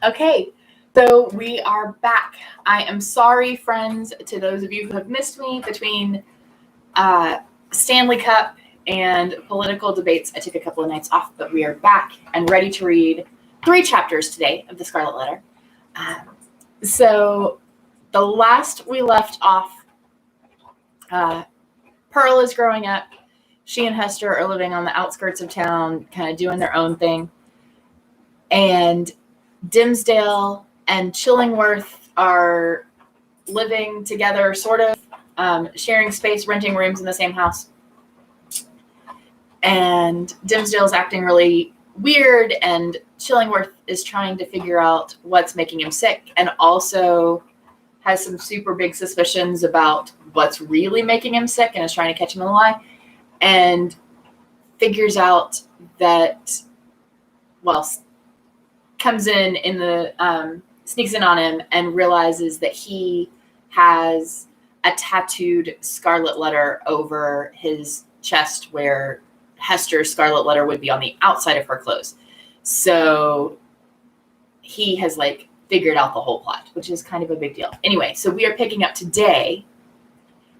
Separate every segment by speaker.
Speaker 1: Okay, so we are back. I am sorry, friends, to those of you who have missed me between Stanley Cup and political debates. I took a couple of nights off, but we are back and ready to read 3 chapters today of the Scarlet Letter. So the last we left off, Pearl is growing up. She and Hester are living on the outskirts of town, kind of doing their own thing. And Dimsdale and Chillingworth are living together, sort of, sharing space, renting rooms in the same house. And Dimsdale's acting really weird, and Chillingworth is trying to figure out what's making him sick, and also has some super big suspicions about what's really making him sick and is trying to catch him in a lie, and figures out that, comes in the sneaks in on him and realizes that he has a tattooed scarlet letter over his chest where Hester's scarlet letter would be on the outside of her clothes. So he has figured out the whole plot, which is kind of a big deal. Anyway, so we are picking up today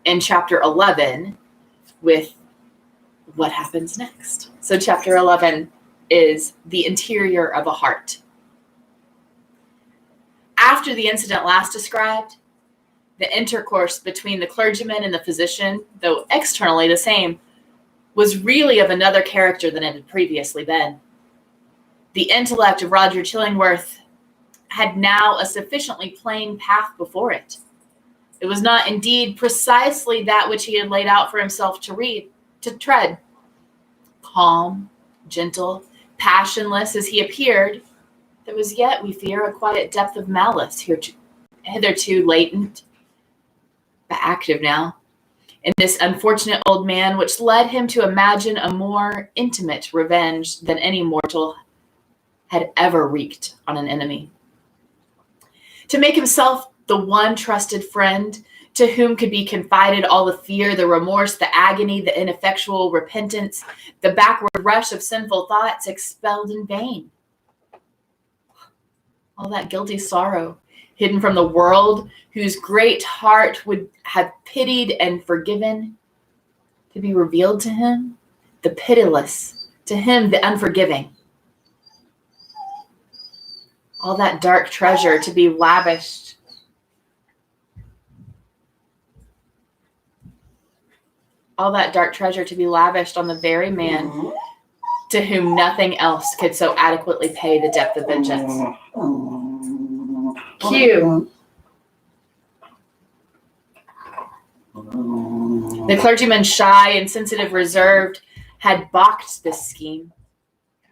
Speaker 1: in chapter 11 with what happens next. So chapter 11 is the interior of a heart. After the incident last described, the intercourse between the clergyman and the physician, though externally the same, was really of another character than it had previously been. The intellect of Roger Chillingworth had now a sufficiently plain path before it. It was not indeed precisely that which he had laid out for himself to tread. Calm, gentle, passionless as he appeared, there was yet, we fear, a quiet depth of malice hitherto latent, but active now, in this unfortunate old man, which led him to imagine a more intimate revenge than any mortal had ever wreaked on an enemy. To make himself the one trusted friend to whom could be confided all the fear, the remorse, the agony, the ineffectual repentance, the backward rush of sinful thoughts expelled in vain. All that guilty sorrow hidden from the world, whose great heart would have pitied and forgiven, to be revealed to him, the pitiless, to him the unforgiving. All that dark treasure to be lavished on the very man to whom nothing else could so adequately pay the depth of vengeance. Q. The clergyman, shy, insensitive, reserved, had balked this scheme.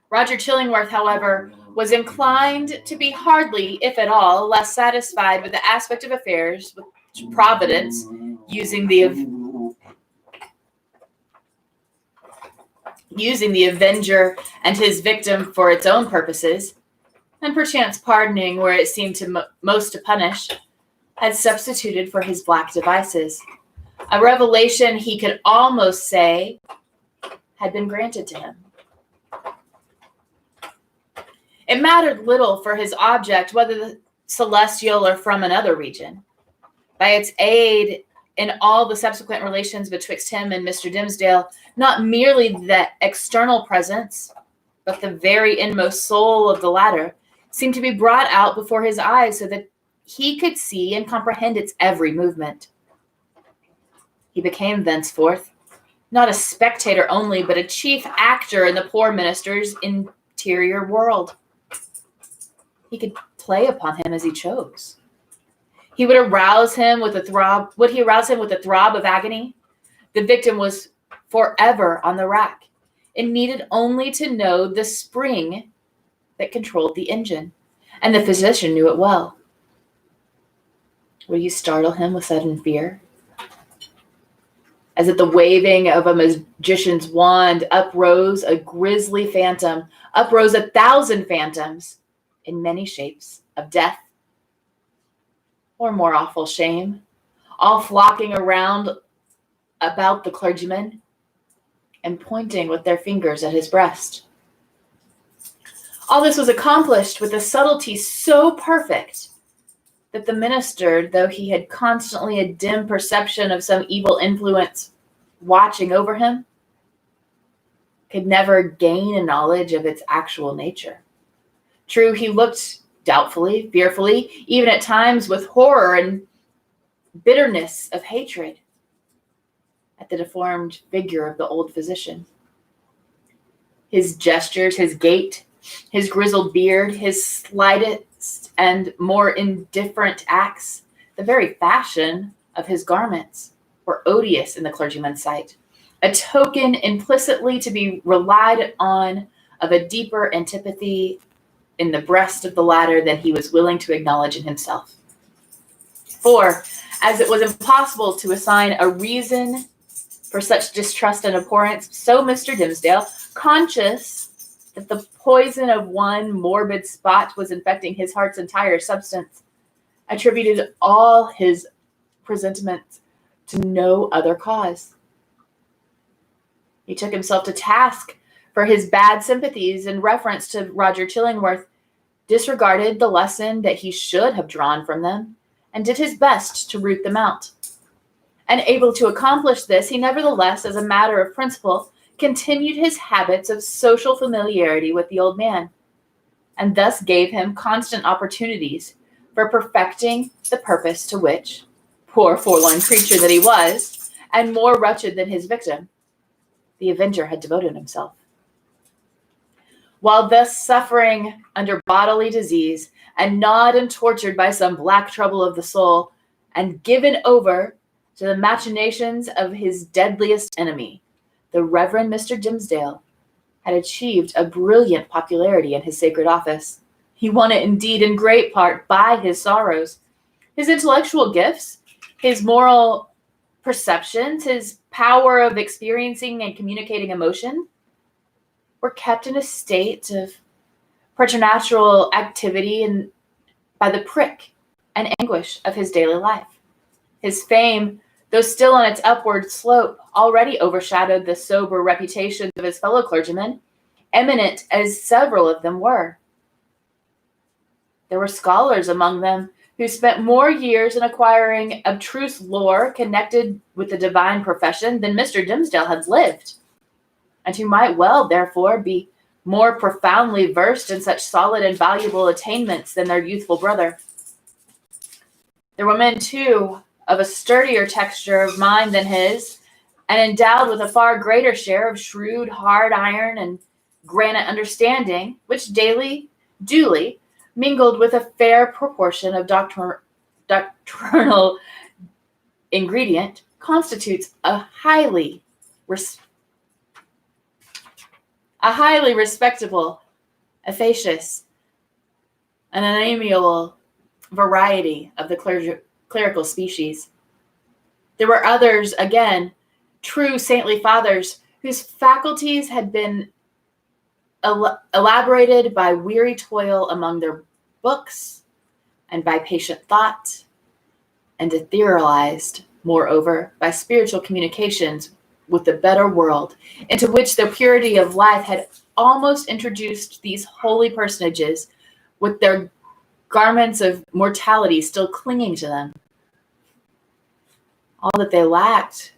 Speaker 1: Roger Chillingworth, however, was inclined to be hardly, if at all, less satisfied with the aspect of affairs, which Providence, using the avenger and his victim for its own purposes, and perchance pardoning where it seemed to most to punish, had substituted for his black devices. A revelation, he could almost say, had been granted to him. It mattered little for his object whether the celestial or from another region. By its aid in all the subsequent relations betwixt him and Mr. Dimsdale, not merely the external presence, but the very inmost soul of the latter, seemed to be brought out before his eyes so that he could see and comprehend its every movement. He became thenceforth not a spectator only, but a chief actor in the poor minister's interior world. He could play upon him as he chose. Would he arouse him with a throb of agony? The victim was forever on the rack. It needed only to know the spring that controlled the engine, and the physician knew it well. Would he startle him with sudden fear? As at the waving of a magician's wand, uprose a grisly phantom, uprose 1,000 phantoms in many shapes of death or more awful shame, all flocking around about the clergyman and pointing with their fingers at his breast. All this was accomplished with a subtlety so perfect that the minister, though he had constantly a dim perception of some evil influence watching over him, could never gain a knowledge of its actual nature. True, he looked doubtfully, fearfully, even at times with horror and bitterness of hatred at the deformed figure of the old physician. His gestures, his gait, his grizzled beard, his slightest and more indifferent acts, the very fashion of his garments, were odious in the clergyman's sight, a token implicitly to be relied on of a deeper antipathy in the breast of the latter than he was willing to acknowledge in himself. For, as it was impossible to assign a reason for such distrust and abhorrence, so Mr. Dimmesdale, conscious that the poison of one morbid spot was infecting his heart's entire substance, attributed all his presentiments to no other cause. He took himself to task for his bad sympathies in reference to Roger Chillingworth, disregarded the lesson that he should have drawn from them, and did his best to root them out. And able to accomplish this, he nevertheless, as a matter of principle, continued his habits of social familiarity with the old man, and thus gave him constant opportunities for perfecting the purpose to which, poor forlorn creature that he was, and more wretched than his victim, the avenger had devoted himself. While thus suffering under bodily disease, and gnawed and tortured by some black trouble of the soul, and given over to the machinations of his deadliest enemy, the Reverend Mr. Dimmesdale had achieved a brilliant popularity in his sacred office. He won it indeed in great part by his sorrows. His intellectual gifts, his moral perceptions, his power of experiencing and communicating emotion were kept in a state of preternatural activity and by the prick and anguish of his daily life. His fame, though still on its upward slope, already overshadowed the sober reputations of his fellow clergymen, eminent as several of them were. There were scholars among them who spent more years in acquiring abstruse lore connected with the divine profession than Mr. Dimmesdale had lived, and who might well, therefore, be more profoundly versed in such solid and valuable attainments than their youthful brother. There were men, too, of a sturdier texture of mind than his, and endowed with a far greater share of shrewd, hard iron and granite understanding, which duly mingled with a fair proportion of doctrinal ingredient, constitutes a highly respectable, efficacious, and an amiable variety of the clerical species. There were others, again, true saintly fathers, whose faculties had been elaborated by weary toil among their books and by patient thought, and etherealized, moreover, by spiritual communications with the better world, into which the purity of life had almost introduced these holy personages with their garments of mortality still clinging to them. All that they lacked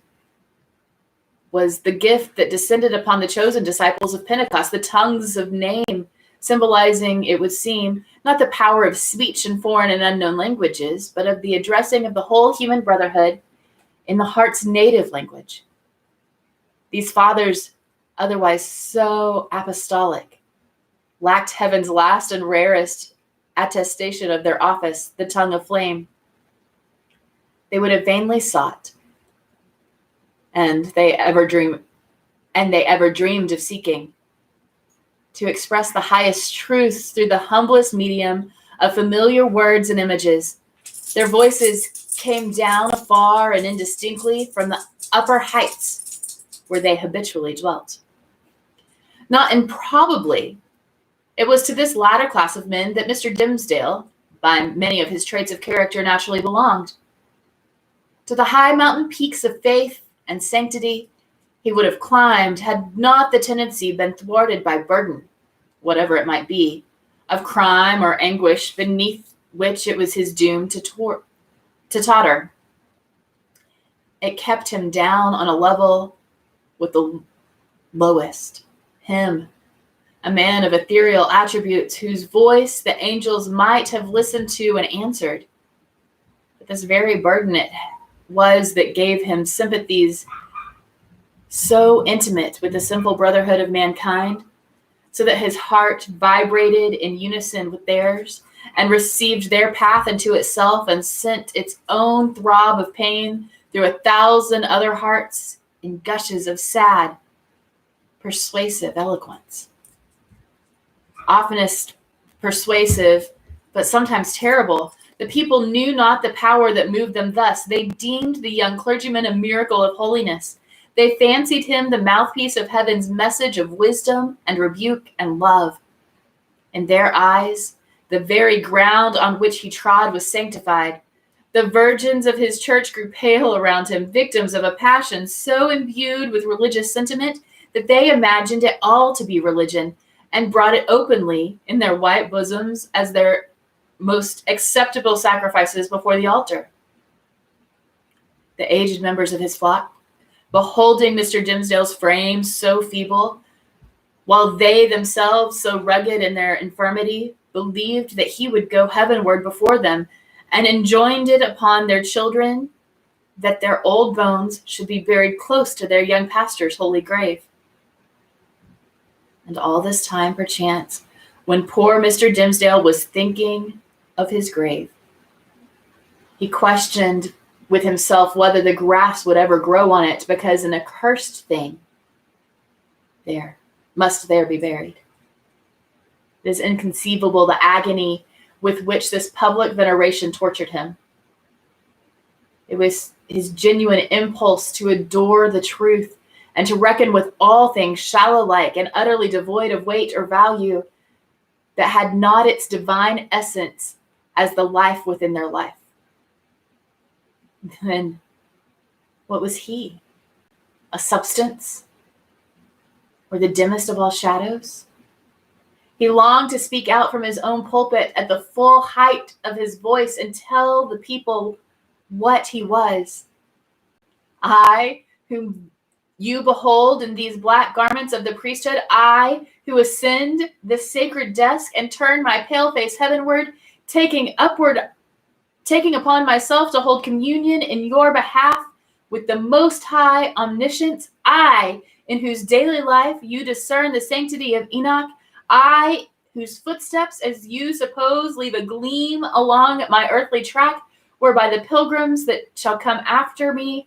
Speaker 1: was the gift that descended upon the chosen disciples of Pentecost, the tongues of name, symbolizing, it would seem, not the power of speech in foreign and unknown languages, but of the addressing of the whole human brotherhood in the heart's native language. These fathers, otherwise so apostolic, lacked heaven's last and rarest attestation of their office, the tongue of flame. They would have vainly sought, and they ever dreamed of seeking, to express the highest truths through the humblest medium of familiar words and images. Their voices came down afar and indistinctly from the upper heights where they habitually dwelt. Not improbably, it was to this latter class of men that Mr. Dimmesdale, by many of his traits of character, naturally belonged. To the high mountain peaks of faith and sanctity he would have climbed had not the tendency been thwarted by burden whatever it might be, of crime or anguish beneath which it was his doom to totter. It kept him down on a level with the lowest, him, a man of ethereal attributes whose voice the angels might have listened to and answered. But this very burden it was that gave him sympathies so intimate with the simple brotherhood of mankind, so that his heart vibrated in unison with theirs and received their path into itself and sent its own throb of pain through 1,000 other hearts in gushes of sad, persuasive eloquence. Oftenest persuasive, but sometimes terrible. The people knew not the power that moved them thus. They deemed the young clergyman a miracle of holiness. They fancied him the mouthpiece of heaven's message of wisdom and rebuke and love. In their eyes, the very ground on which he trod was sanctified. The virgins of his church grew pale around him, victims of a passion so imbued with religious sentiment that they imagined it all to be religion and brought it openly in their white bosoms as their most acceptable sacrifices before the altar. The aged members of his flock, beholding Mr. Dimsdale's frame so feeble, while they themselves so rugged in their infirmity, believed that he would go heavenward before them, and enjoined it upon their children that their old bones should be buried close to their young pastor's holy grave. And all this time, perchance, when poor Mr. Dimsdale was thinking of his grave, he questioned with himself whether the grass would ever grow on it, because an accursed thing must there be buried. It is inconceivable the agony with which this public veneration tortured him. It was his genuine impulse to adore the truth and to reckon with all things shallow-like and utterly devoid of weight or value that had not its divine essence as the life within their life. Then what was he? A substance? Or the dimmest of all shadows? He longed to speak out from his own pulpit at the full height of his voice and tell the people what he was. I, whom you behold in these black garments of the priesthood, I, who ascend this sacred desk and turn my pale face heavenward, taking upon myself to hold communion in your behalf with the Most High Omniscience, I, in whose daily life you discern the sanctity of Enoch, I, whose footsteps, as you suppose, leave a gleam along my earthly track, whereby the pilgrims that shall come after me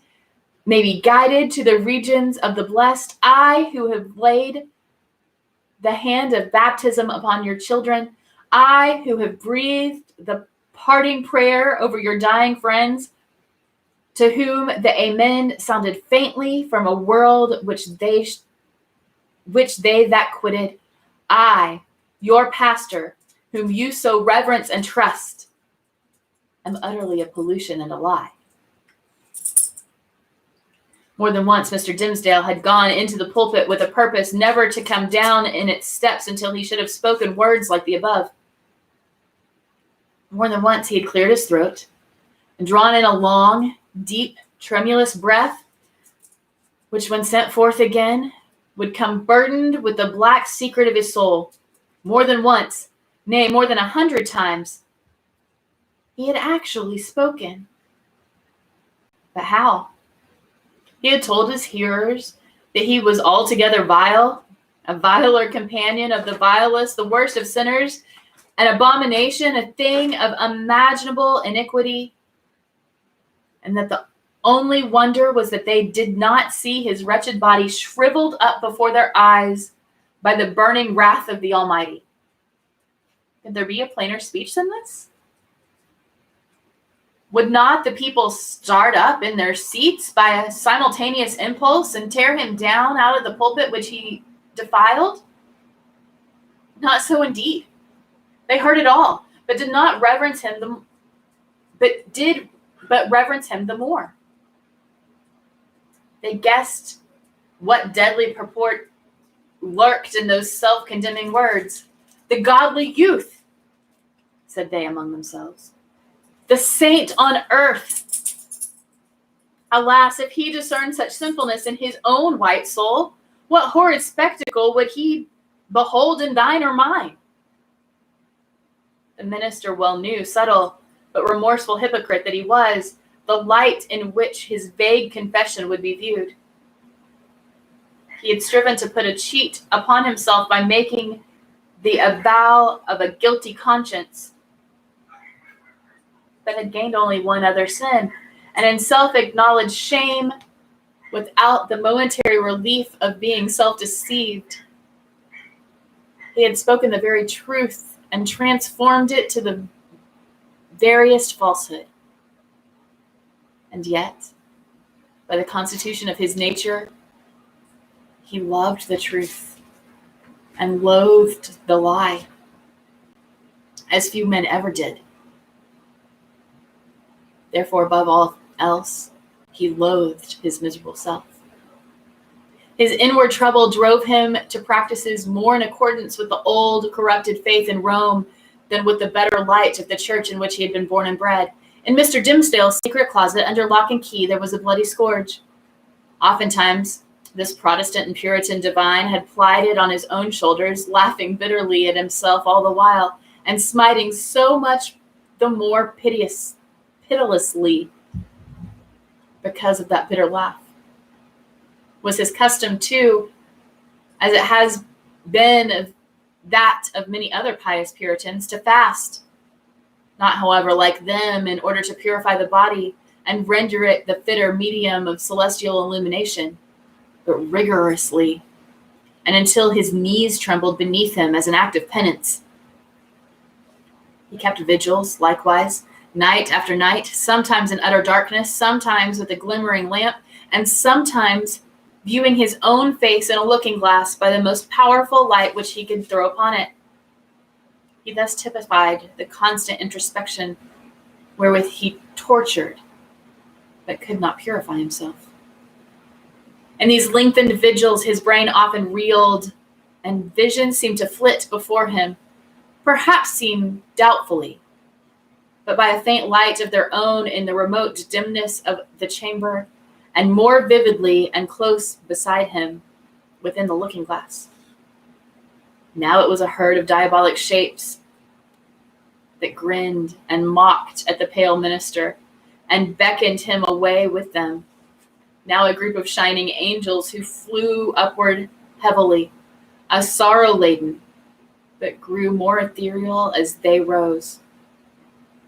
Speaker 1: may be guided to the regions of the blessed, I, who have laid the hand of baptism upon your children, I, who have breathed the parting prayer over your dying friends, to whom the Amen sounded faintly from a world which they that quitted, I, your pastor, whom you so reverence and trust, am utterly a pollution and a lie. More than once, Mr. Dimsdale had gone into the pulpit with a purpose never to come down in its steps until he should have spoken words like the above. More than once, he had cleared his throat and drawn in a long, deep, tremulous breath, which, when sent forth again, would come burdened with the black secret of his soul. More than once, nay, more than 100 times, he had actually spoken. But how? He had told his hearers that he was altogether vile, a viler companion of the vilest, the worst of sinners, an abomination, a thing of unimaginable iniquity, and that the only wonder was that they did not see his wretched body shriveled up before their eyes by the burning wrath of the Almighty. Could there be a plainer speech than this? Would not the people start up in their seats by a simultaneous impulse and tear him down out of the pulpit which he defiled? Not so indeed. They heard it all, but did not reverence him but reverence him the more. They guessed what deadly purport lurked in those self-condemning words. The godly youth, said they among themselves. The saint on earth. Alas, if he discerned such sinfulness in his own white soul, what horrid spectacle would he behold in thine or mine? The minister well knew, subtle but remorseful hypocrite that he was, the light in which his vague confession would be viewed. He had striven to put a cheat upon himself by making the avowal of a guilty conscience, but had gained only one other sin, and in self-acknowledged shame, without the momentary relief of being self-deceived, he had spoken the very truth and transformed it to the veriest falsehood. And yet, by the constitution of his nature, he loved the truth and loathed the lie, as few men ever did. Therefore, above all else, he loathed his miserable self. His inward trouble drove him to practices more in accordance with the old, corrupted faith in Rome than with the better light of the church in which he had been born and bred. In Mr. Dimsdale's secret closet, under lock and key, there was a bloody scourge. Oftentimes, this Protestant and Puritan divine had plied it on his own shoulders, laughing bitterly at himself all the while, and smiting so much the more pitilessly because of that bitter laugh. Was his custom too, as it has been that of many other pious Puritans, to fast, not however like them, in order to purify the body and render it the fitter medium of celestial illumination, but rigorously, and until his knees trembled beneath him as an act of penance. He kept vigils, likewise, night after night, sometimes in utter darkness, sometimes with a glimmering lamp, and sometimes viewing his own face in a looking-glass by the most powerful light which he could throw upon it. He thus typified the constant introspection wherewith he tortured, but could not purify himself. In these lengthened vigils, his brain often reeled, and visions seemed to flit before him, perhaps seen doubtfully, but by a faint light of their own in the remote dimness of the chamber, and more vividly and close beside him within the looking-glass. Now it was a herd of diabolic shapes that grinned and mocked at the pale minister and beckoned him away with them. Now a group of shining angels who flew upward heavily, a sorrow-laden, but grew more ethereal as they rose.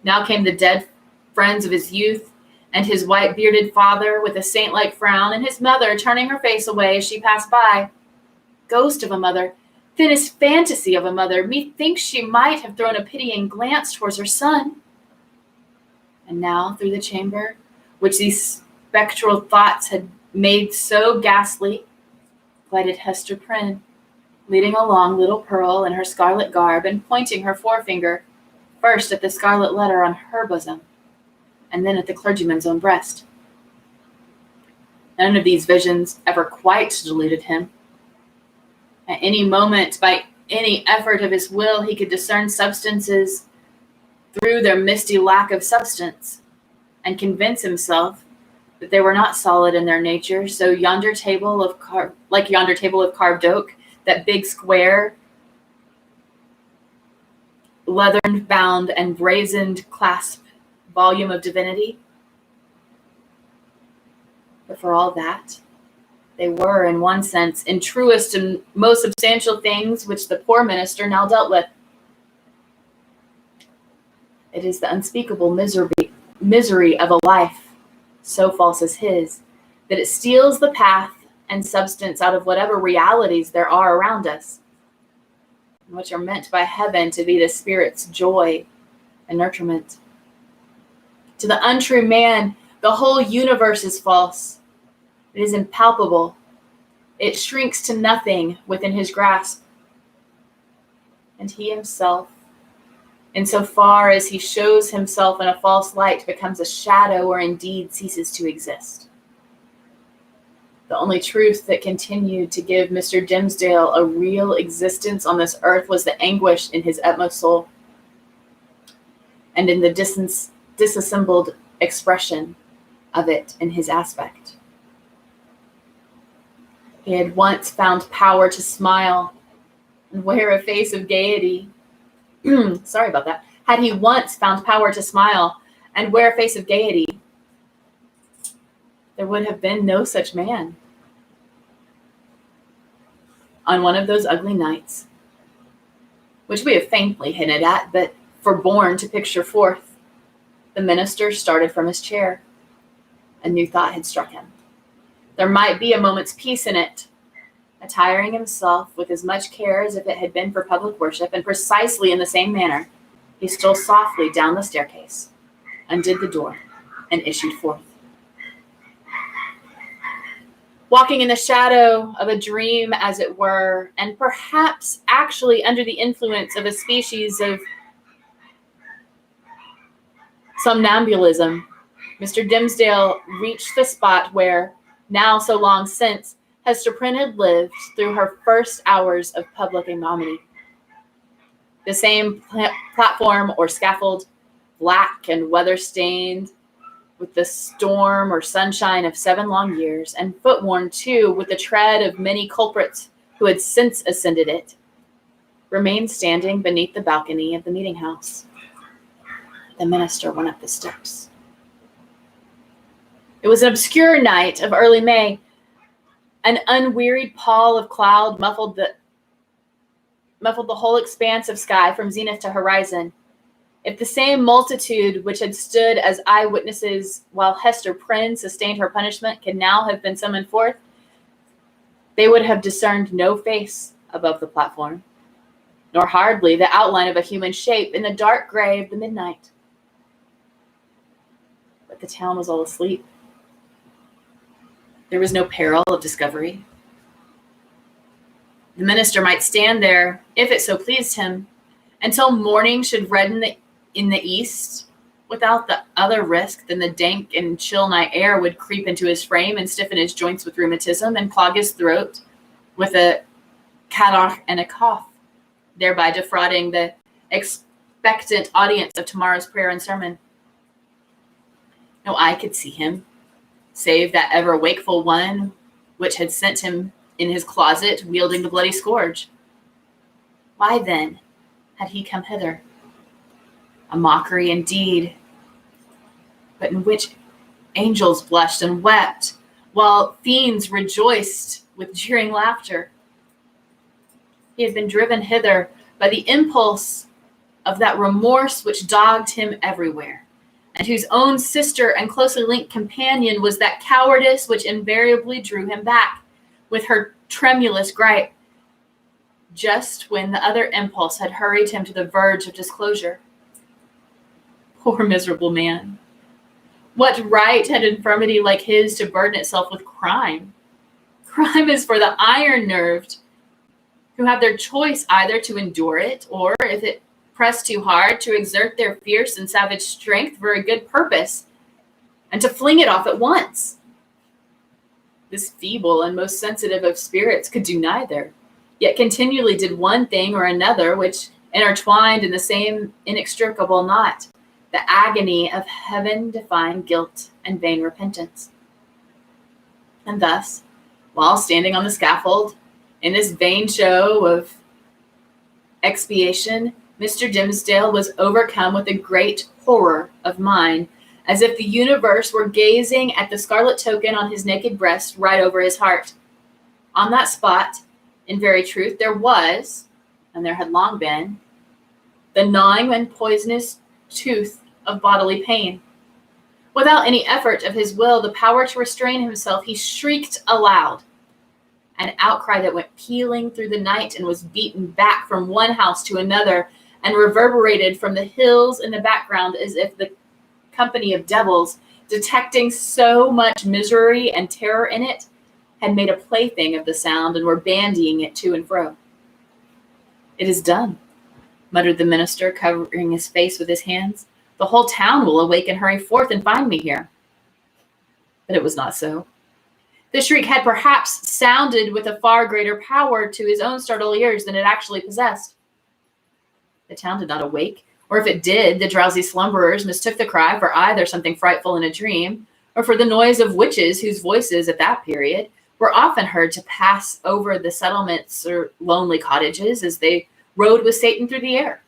Speaker 1: Now came the dead friends of his youth, and his white-bearded father with a saint-like frown, and his mother turning her face away as she passed by. Ghost of a mother, thinnest fantasy of a mother, methinks she might have thrown a pitying glance towards her son. And now, through the chamber, which these spectral thoughts had made so ghastly, glided Hester Prynne, leading along little Pearl in her scarlet garb, and pointing her forefinger first at the scarlet letter on her bosom, and then at the clergyman's own breast. None of these visions ever quite deluded him. At any moment, by any effort of his will, he could discern substances through their misty lack of substance, and convince himself that they were not solid in their nature. So yonder table of carved oak, that big square, leathern-bound and brazened clasp volume of divinity. But for all that, they were, in one sense, in truest and most substantial things which the poor minister now dealt with. It is the unspeakable misery of a life so false as his, that it steals the path and substance out of whatever realities there are around us, which are meant by heaven to be the spirit's joy and nurturement. To the untrue man, the whole universe is false. It is impalpable. It shrinks to nothing within his grasp. And he himself, insofar as he shows himself in a false light, becomes a shadow or indeed ceases to exist. The only truth that continued to give Mr. Dimsdale a real existence on this earth was the anguish in his utmost soul, and in the disassembled expression of it in his aspect. He had once found power to smile and wear a face of gaiety. Sorry about that. Had he once found power to smile and wear a face of gaiety, there would have been no such man. On one of those ugly nights, which we have faintly hinted at, but forborne to picture forth, the minister started from his chair. A new thought had struck him. There might be a moment's peace in it. Attiring himself with as much care as if it had been for public worship, and precisely in the same manner, he stole softly down the staircase, undid the door, and issued forth. Walking in the shadow of a dream, as it were, and perhaps actually under the influence of a species of somnambulism, Mr. Dimsdale reached the spot where, now so long since, Hester Prynne had lived through her first hours of public ignominy. The same platform or scaffold, black and weather-stained with the storm or sunshine of 7 long years, and foot-worn too with the tread of many culprits who had since ascended it, remained standing beneath the balcony of the meeting house. The minister went up the steps. It was an obscure night of early May. An unwearied pall of cloud muffled the whole expanse of sky from zenith to horizon. If the same multitude which had stood as eyewitnesses while Hester Prynne sustained her punishment could now have been summoned forth, they would have discerned no face above the platform, nor hardly the outline of a human shape in the dark gray of the midnight. But the town was all asleep. There was no peril of discovery. The minister might stand there, if it so pleased him, until morning should redden in the east, without the other risk than the dank and chill night air would creep into his frame and stiffen his joints with rheumatism and clog his throat with a catarrh and a cough, thereby defrauding the expectant audience of tomorrow's prayer and sermon. No eye could see him, save that ever wakeful one which had sent him in his closet wielding the bloody scourge. Why then had he come hither? A mockery indeed, but in which angels blushed and wept, while fiends rejoiced with jeering laughter. He had been driven hither by the impulse of that remorse which dogged him everywhere, and whose own sister and closely linked companion was that cowardice which invariably drew him back, with her tremulous gripe, just when the other impulse had hurried him to the verge of disclosure. Poor miserable man. What right had infirmity like his to burden itself with crime? Crime is for the iron-nerved, who have their choice either to endure it, or, if it press too hard, to exert their fierce and savage strength for a good purpose, and to fling it off at once. This feeble and most sensitive of spirits could do neither, yet continually did one thing or another which intertwined in the same inextricable knot, the agony of heaven-defying guilt and vain repentance. And thus, while standing on the scaffold, in this vain show of expiation, Mr. Dimsdale was overcome with a great horror of mind, as if the universe were gazing at the scarlet token on his naked breast right over his heart. On that spot, in very truth, there was, and there had long been, the gnawing and poisonous tooth of bodily pain. Without any effort of his will, the power to restrain himself, he shrieked aloud, an outcry that went pealing through the night and was beaten back from one house to another and reverberated from the hills in the background, as if the company of devils, detecting so much misery and terror in it, had made a plaything of the sound and were bandying it to and fro. "It is done," muttered the minister, covering his face with his hands. "The whole town will awake and hurry forth and find me here." But it was not so. The shriek had perhaps sounded with a far greater power to his own startled ears than it actually possessed. The town did not awake, or if it did, the drowsy slumberers mistook the cry for either something frightful in a dream, or for the noise of witches whose voices at that period were often heard to pass over the settlements or lonely cottages as they rode with Satan through the air.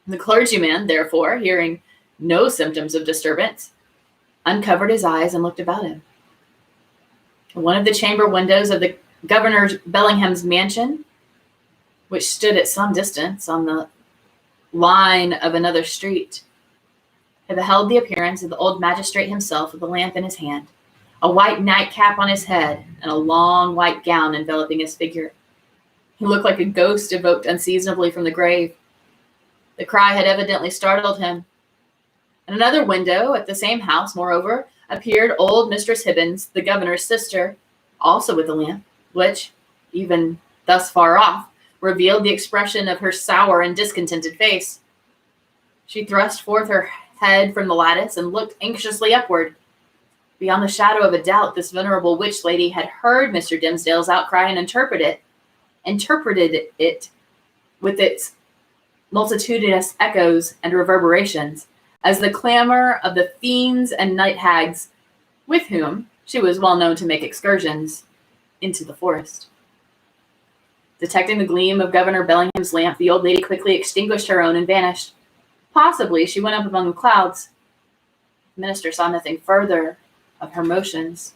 Speaker 1: The clergyman, therefore, hearing no symptoms of disturbance, uncovered his eyes and looked about him. One of the chamber windows of the Governor Bellingham's mansion, which stood at some distance on the line of another street, had beheld the appearance of the old magistrate himself with a lamp in his hand, a white nightcap on his head, and a long white gown enveloping his figure. He looked like a ghost evoked unseasonably from the grave. The cry had evidently startled him. At another window at the same house, moreover, appeared old Mistress Hibbins, the governor's sister, also with a lamp, which, even thus far off, revealed the expression of her sour and discontented face. She thrust forth her head from the lattice and looked anxiously upward. Beyond the shadow of a doubt, this venerable witch lady had heard Mr. Dimmesdale's outcry and interpreted it with its multitudinous echoes and reverberations as the clamor of the fiends and night hags with whom she was well known to make excursions into the forest. Detecting the gleam of Governor Bellingham's lamp, the old lady quickly extinguished her own and vanished. Possibly she went up among the clouds. The minister saw nothing further of her motions.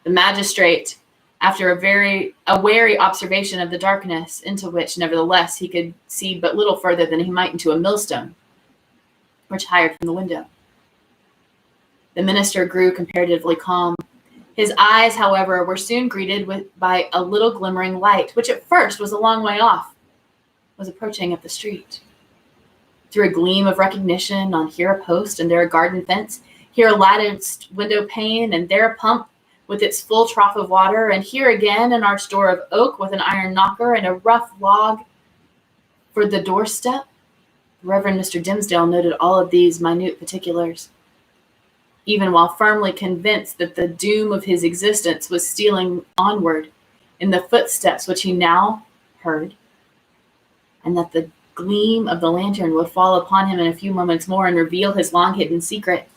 Speaker 1: The magistrate, after a wary observation of the darkness, into which, nevertheless, he could see but little further than he might into a millstone, retired from the window. The minister grew comparatively calm. His eyes, however, were soon greeted by a little glimmering light, which at first was a long way off, was approaching up the street. Through a gleam of recognition on here a post and there a garden fence, here a latticed window pane and there a pump with its full trough of water, and here again an arched door of oak with an iron knocker and a rough log for the doorstep. The Reverend Mr. Dimmesdale noted all of these minute particulars, even while firmly convinced that the doom of his existence was stealing onward in the footsteps which he now heard, and that the gleam of the lantern would fall upon him in a few moments more and reveal his long-hidden secret.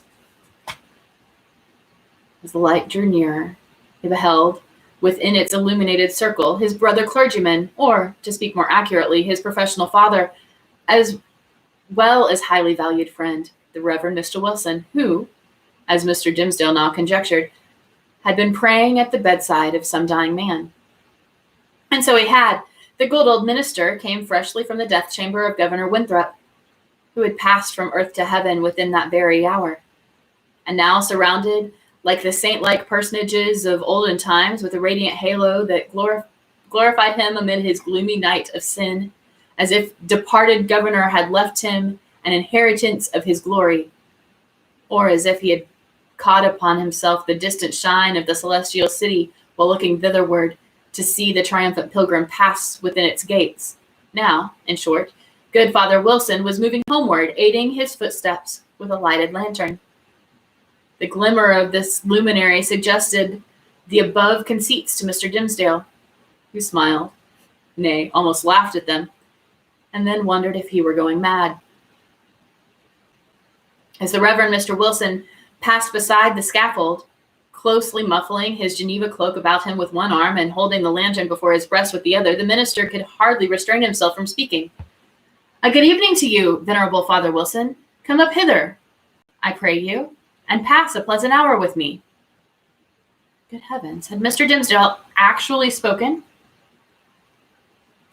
Speaker 1: As the light drew nearer, he beheld, within its illuminated circle, his brother clergyman, or, to speak more accurately, his professional father, as well as highly valued friend, the Reverend Mr. Wilson, who, as Mr. Dimmesdale now conjectured, had been praying at the bedside of some dying man. And so he had. The good old minister came freshly from the death chamber of Governor Winthrop, who had passed from earth to heaven within that very hour, and now surrounded, like the saint-like personages of olden times, with a radiant halo that glorified him amid his gloomy night of sin, as if departed governor had left him an inheritance of his glory, or as if he had caught upon himself the distant shine of the celestial city while looking thitherward to see the triumphant pilgrim pass within its gates. Now, in short, good Father Wilson was moving homeward, aiding his footsteps with a lighted lantern. The glimmer of this luminary suggested the above conceits to Mr. Dimmesdale, who smiled, nay, almost laughed at them, and then wondered if he were going mad. As the Reverend Mr. Wilson passed beside the scaffold, closely muffling his Geneva cloak about him with one arm and holding the lantern before his breast with the other, the minister could hardly restrain himself from speaking. "A good evening to you, venerable Father Wilson. Come up hither, I pray you, and pass a pleasant hour with me." Good heavens, had Mr. Dimmesdale actually spoken?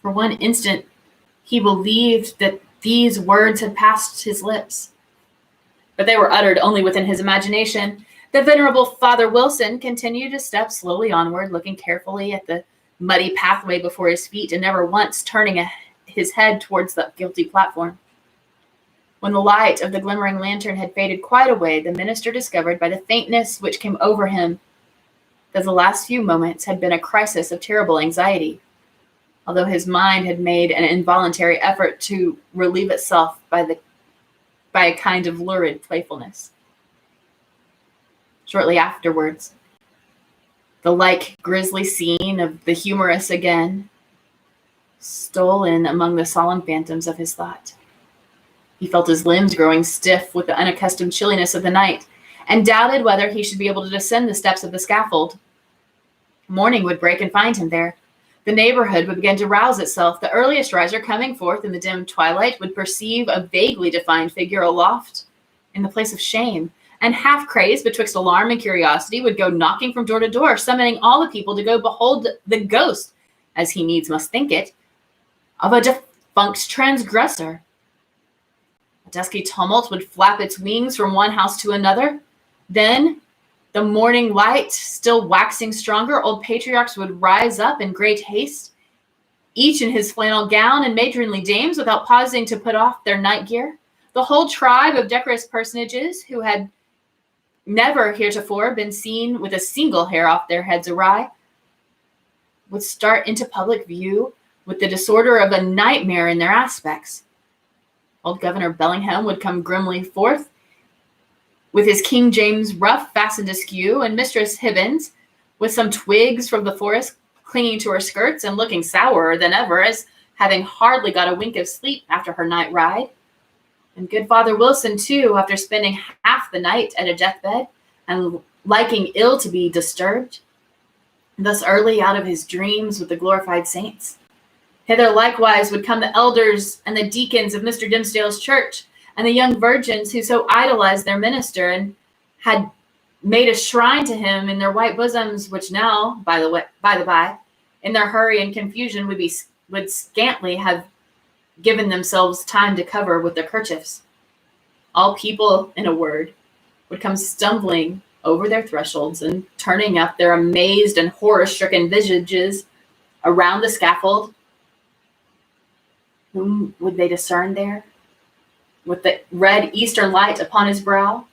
Speaker 1: For one instant, he believed that these words had passed his lips, but they were uttered only within his imagination. The venerable Father Wilson continued to step slowly onward, looking carefully at the muddy pathway before his feet and never once turning his head towards the guilty platform. When the light of the glimmering lantern had faded quite away, the minister discovered by the faintness which came over him that the last few moments had been a crisis of terrible anxiety, although his mind had made an involuntary effort to relieve itself by a kind of lurid playfulness. Shortly afterwards, The like grisly scene of the humorous again stole in among the solemn phantoms of his thought. He felt his limbs growing stiff with the unaccustomed chilliness of the night, and doubted whether he should be able to descend the steps of the scaffold. Morning would break and find him there. The neighborhood would begin to rouse itself. The earliest riser coming forth in the dim twilight would perceive a vaguely defined figure aloft in the place of shame, and half crazed betwixt alarm and curiosity would go knocking from door to door, summoning all the people to go behold the ghost, as he needs must think it, of a defunct transgressor. A dusky tumult would flap its wings from one house to another. Then, the morning light still waxing stronger, old patriarchs would rise up in great haste, each in his flannel gown, and matronly dames, without pausing to put off their night gear. The whole tribe of decorous personages who had never heretofore been seen with a single hair off their heads awry would start into public view with the disorder of a nightmare in their aspects. Old Governor Bellingham would come grimly forth with his King James ruff fastened askew, and Mistress Hibbins, with some twigs from the forest clinging to her skirts and looking sourer than ever, as having hardly got a wink of sleep after her night ride. And good Father Wilson, too, after spending half the night at a deathbed and liking ill to be disturbed, thus early out of his dreams with the glorified saints. Hither likewise would come the elders and the deacons of Mr. Dimsdale's church, and the young virgins who so idolized their minister and had made a shrine to him in their white bosoms, which now, by the by, in their hurry and confusion would scantly have given themselves time to cover with their kerchiefs. All people, in a word, would come stumbling over their thresholds and turning up their amazed and horror-stricken visages around the scaffold. Whom would they discern there, with the red eastern light upon his brow?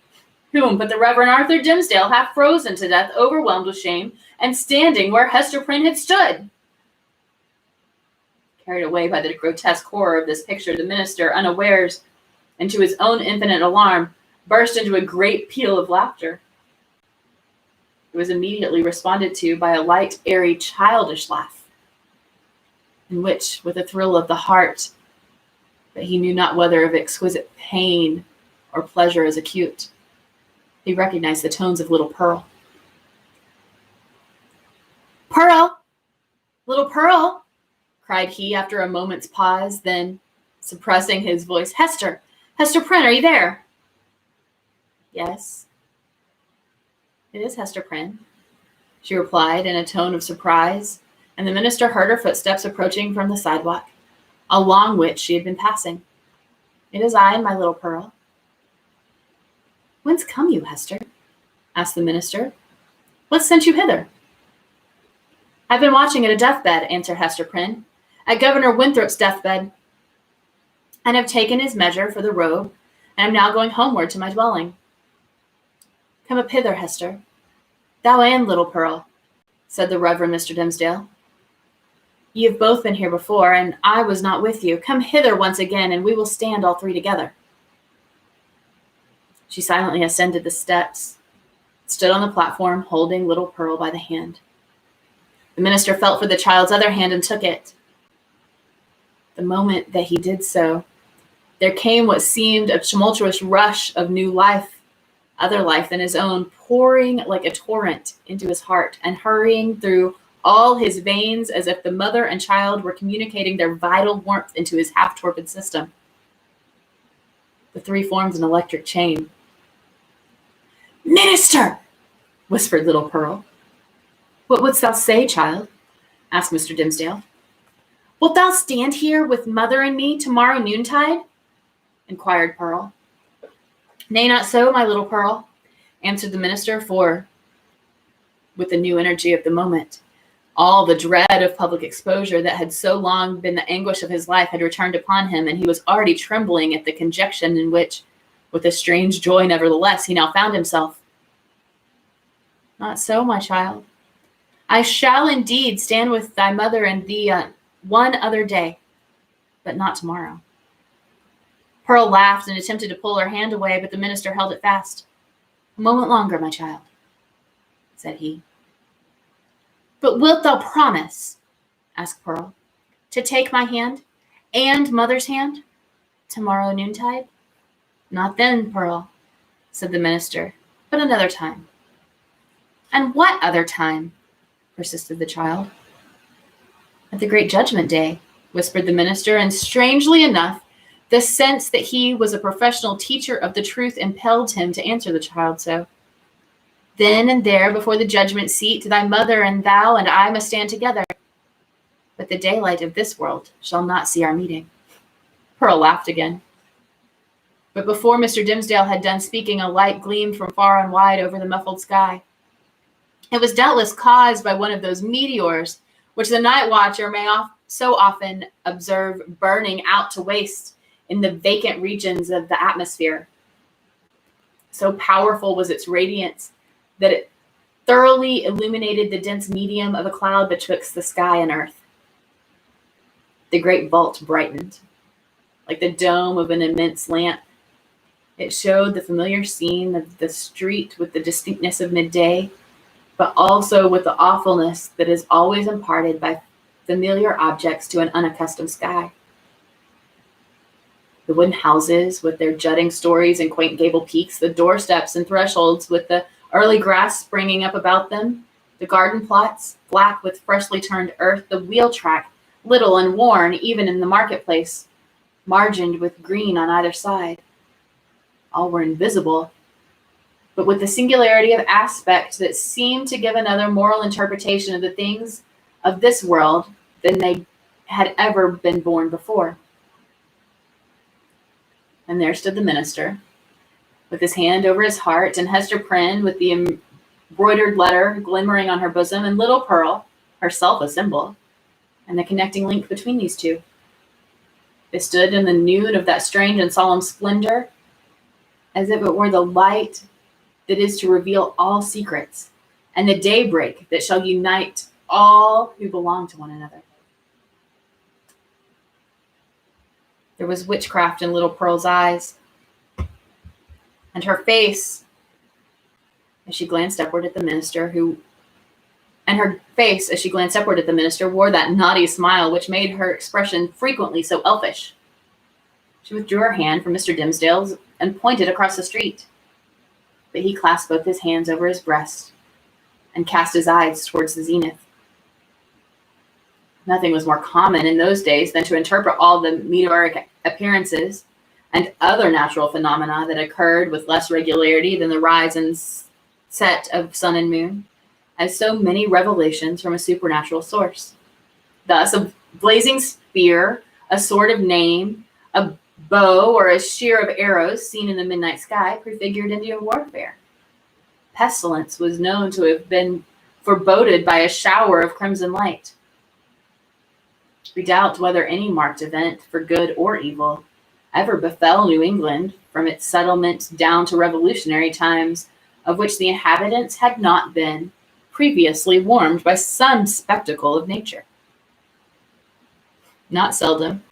Speaker 1: Whom but the Reverend Arthur Dimsdale, half frozen to death, overwhelmed with shame, and standing where Hester Prynne had stood. Carried away by the grotesque horror of this picture, the minister, unawares, and to his own infinite alarm, burst into a great peal of laughter. It was immediately responded to by a light, airy, childish laugh, in which, with a thrill of the heart, that he knew not whether of exquisite pain or pleasure as acute, he recognized the tones of little Pearl. "Pearl! Little Pearl!" cried he after a moment's pause, then, suppressing his voice, "Hester! Hester Prynne, are you there?" "Yes, it is Hester Prynne," she replied in a tone of surprise, and the minister heard her footsteps approaching from the sidewalk, along which she had been passing. "It is I and my little Pearl." "Whence come you, Hester?" asked the minister. "What sent you hither?" "I've been watching at a deathbed," answered Hester Prynne, "at Governor Winthrop's deathbed, and have taken his measure for the robe, and am now going homeward to my dwelling." "Come up hither, Hester, thou and little Pearl," said the Reverend Mr. Dimsdale. "Ye have both been here before, and I was not with you. Come hither once again, and we will stand all three together." She silently ascended the steps, stood on the platform, holding little Pearl by the hand. The minister felt for the child's other hand and took it. The moment that he did so, there came what seemed a tumultuous rush of new life, other life than his own, pouring like a torrent into his heart and hurrying through all his veins as if the mother and child were communicating their vital warmth into his half-torpid system. The three formed an electric chain. "Minister!" whispered little Pearl. "What wouldst thou say, child?" asked Mr. Dimsdale. "Wilt thou stand here with mother and me tomorrow noontide?" inquired Pearl. "Nay, not so, my little Pearl," answered the minister, for, with the new energy of the moment, all the dread of public exposure that had so long been the anguish of his life had returned upon him, and he was already trembling at the conjunction in which, with a strange joy nevertheless, he now found himself. "Not so, my child. I shall indeed stand with thy mother and thee one other day, but not tomorrow." Pearl laughed and attempted to pull her hand away, but the minister held it fast. "A moment longer, my child," said he. But wilt thou promise, asked Pearl, to take my hand and mother's hand tomorrow noontide? Not then, Pearl, said the minister, but another time. And what other time? Persisted the child. At the great judgment day, whispered the minister, and strangely enough, the sense that he was a professional teacher of the truth impelled him to answer the child so. Then and there before the judgment seat, thy mother and thou and I must stand together. But the daylight of this world shall not see our meeting. Pearl laughed again. But before Mr. Dimsdale had done speaking, a light gleamed from far and wide over the muffled sky. It was doubtless caused by one of those meteors which the night watcher may so often observe burning out to waste in the vacant regions of the atmosphere. So powerful was its radiance that it thoroughly illuminated the dense medium of a cloud betwixt the sky and earth. The great vault brightened, like the dome of an immense lamp. It showed the familiar scene of the street with the distinctness of midday, but also with the awfulness that is always imparted by familiar objects to an unaccustomed sky. The wooden houses with their jutting stories and quaint gable peaks, the doorsteps and thresholds with the early grass springing up about them, the garden plots, black with freshly turned earth, the wheel track, little and worn even in the marketplace, margined with green on either side. All were invisible, but with the singularity of aspect that seemed to give another moral interpretation of the things of this world than they had ever been born before. And there stood the minister, with his hand over his heart, and Hester Prynne with the embroidered letter glimmering on her bosom, and little Pearl, herself a symbol, and the connecting link between these two. They stood in the noon of that strange and solemn splendor, as if it were the light that is to reveal all secrets, and the daybreak that shall unite all who belong to one another. There was witchcraft in little Pearl's eyes, and her face, as she glanced upward at the minister, wore that naughty smile which made her expression frequently so elfish. She withdrew her hand from Mr. Dimsdale's and pointed across the street, but he clasped both his hands over his breast and cast his eyes towards the zenith. Nothing was more common in those days than to interpret all the meteoric appearances and other natural phenomena that occurred with less regularity than the rise and set of sun and moon as so many revelations from a supernatural source. Thus, a blazing spear, a sword of name, a bow or a sheer of arrows seen in the midnight sky prefigured Indian warfare. Pestilence was known to have been foreboded by a shower of crimson light. We doubt whether any marked event, for good or evil, ever befell New England from its settlement down to revolutionary times, of which the inhabitants had not been previously warned by some spectacle of nature. Not seldom,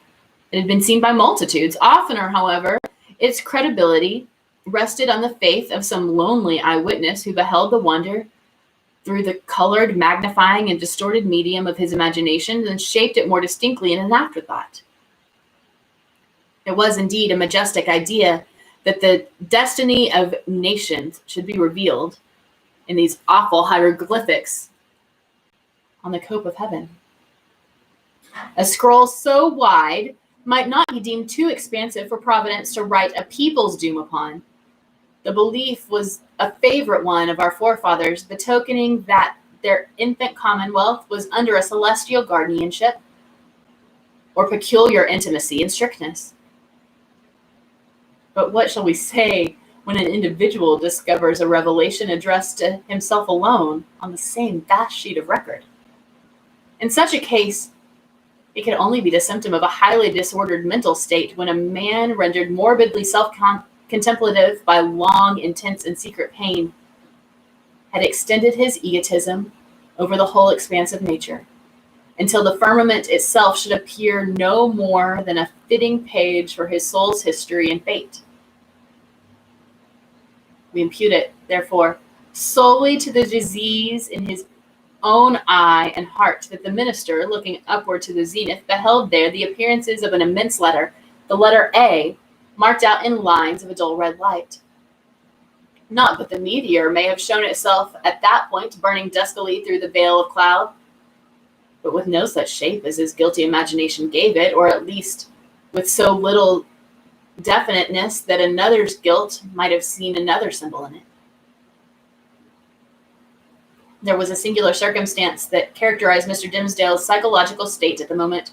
Speaker 1: it had been seen by multitudes. Oftener, however, its credibility rested on the faith of some lonely eyewitness who beheld the wonder through the colored, magnifying, and distorted medium of his imagination and shaped it more distinctly in an afterthought. It was indeed a majestic idea that the destiny of nations should be revealed in these awful hieroglyphics on the cope of heaven. A scroll so wide might not be deemed too expansive for Providence to write a people's doom upon. The belief was a favorite one of our forefathers, betokening that their infant commonwealth was under a celestial guardianship or peculiar intimacy and strictness. But what shall we say when an individual discovers a revelation addressed to himself alone on the same vast sheet of record? In such a case, it could only be the symptom of a highly disordered mental state when a man rendered morbidly self-contemplative by long, intense, and secret pain had extended his egotism over the whole expanse of nature, until the firmament itself should appear no more than a fitting page for his soul's history and fate. We impute it, therefore, solely to the disease in his own eye and heart that the minister, looking upward to the zenith, beheld there the appearances of an immense letter, the letter A, marked out in lines of a dull red light. Not but the meteor may have shown itself at that point burning duskily through the veil of cloud, but with no such shape as his guilty imagination gave it, or at least with so little definiteness that another's guilt might have seen another symbol in it. There was a singular circumstance that characterized Mr. Dimmesdale's psychological state at the moment.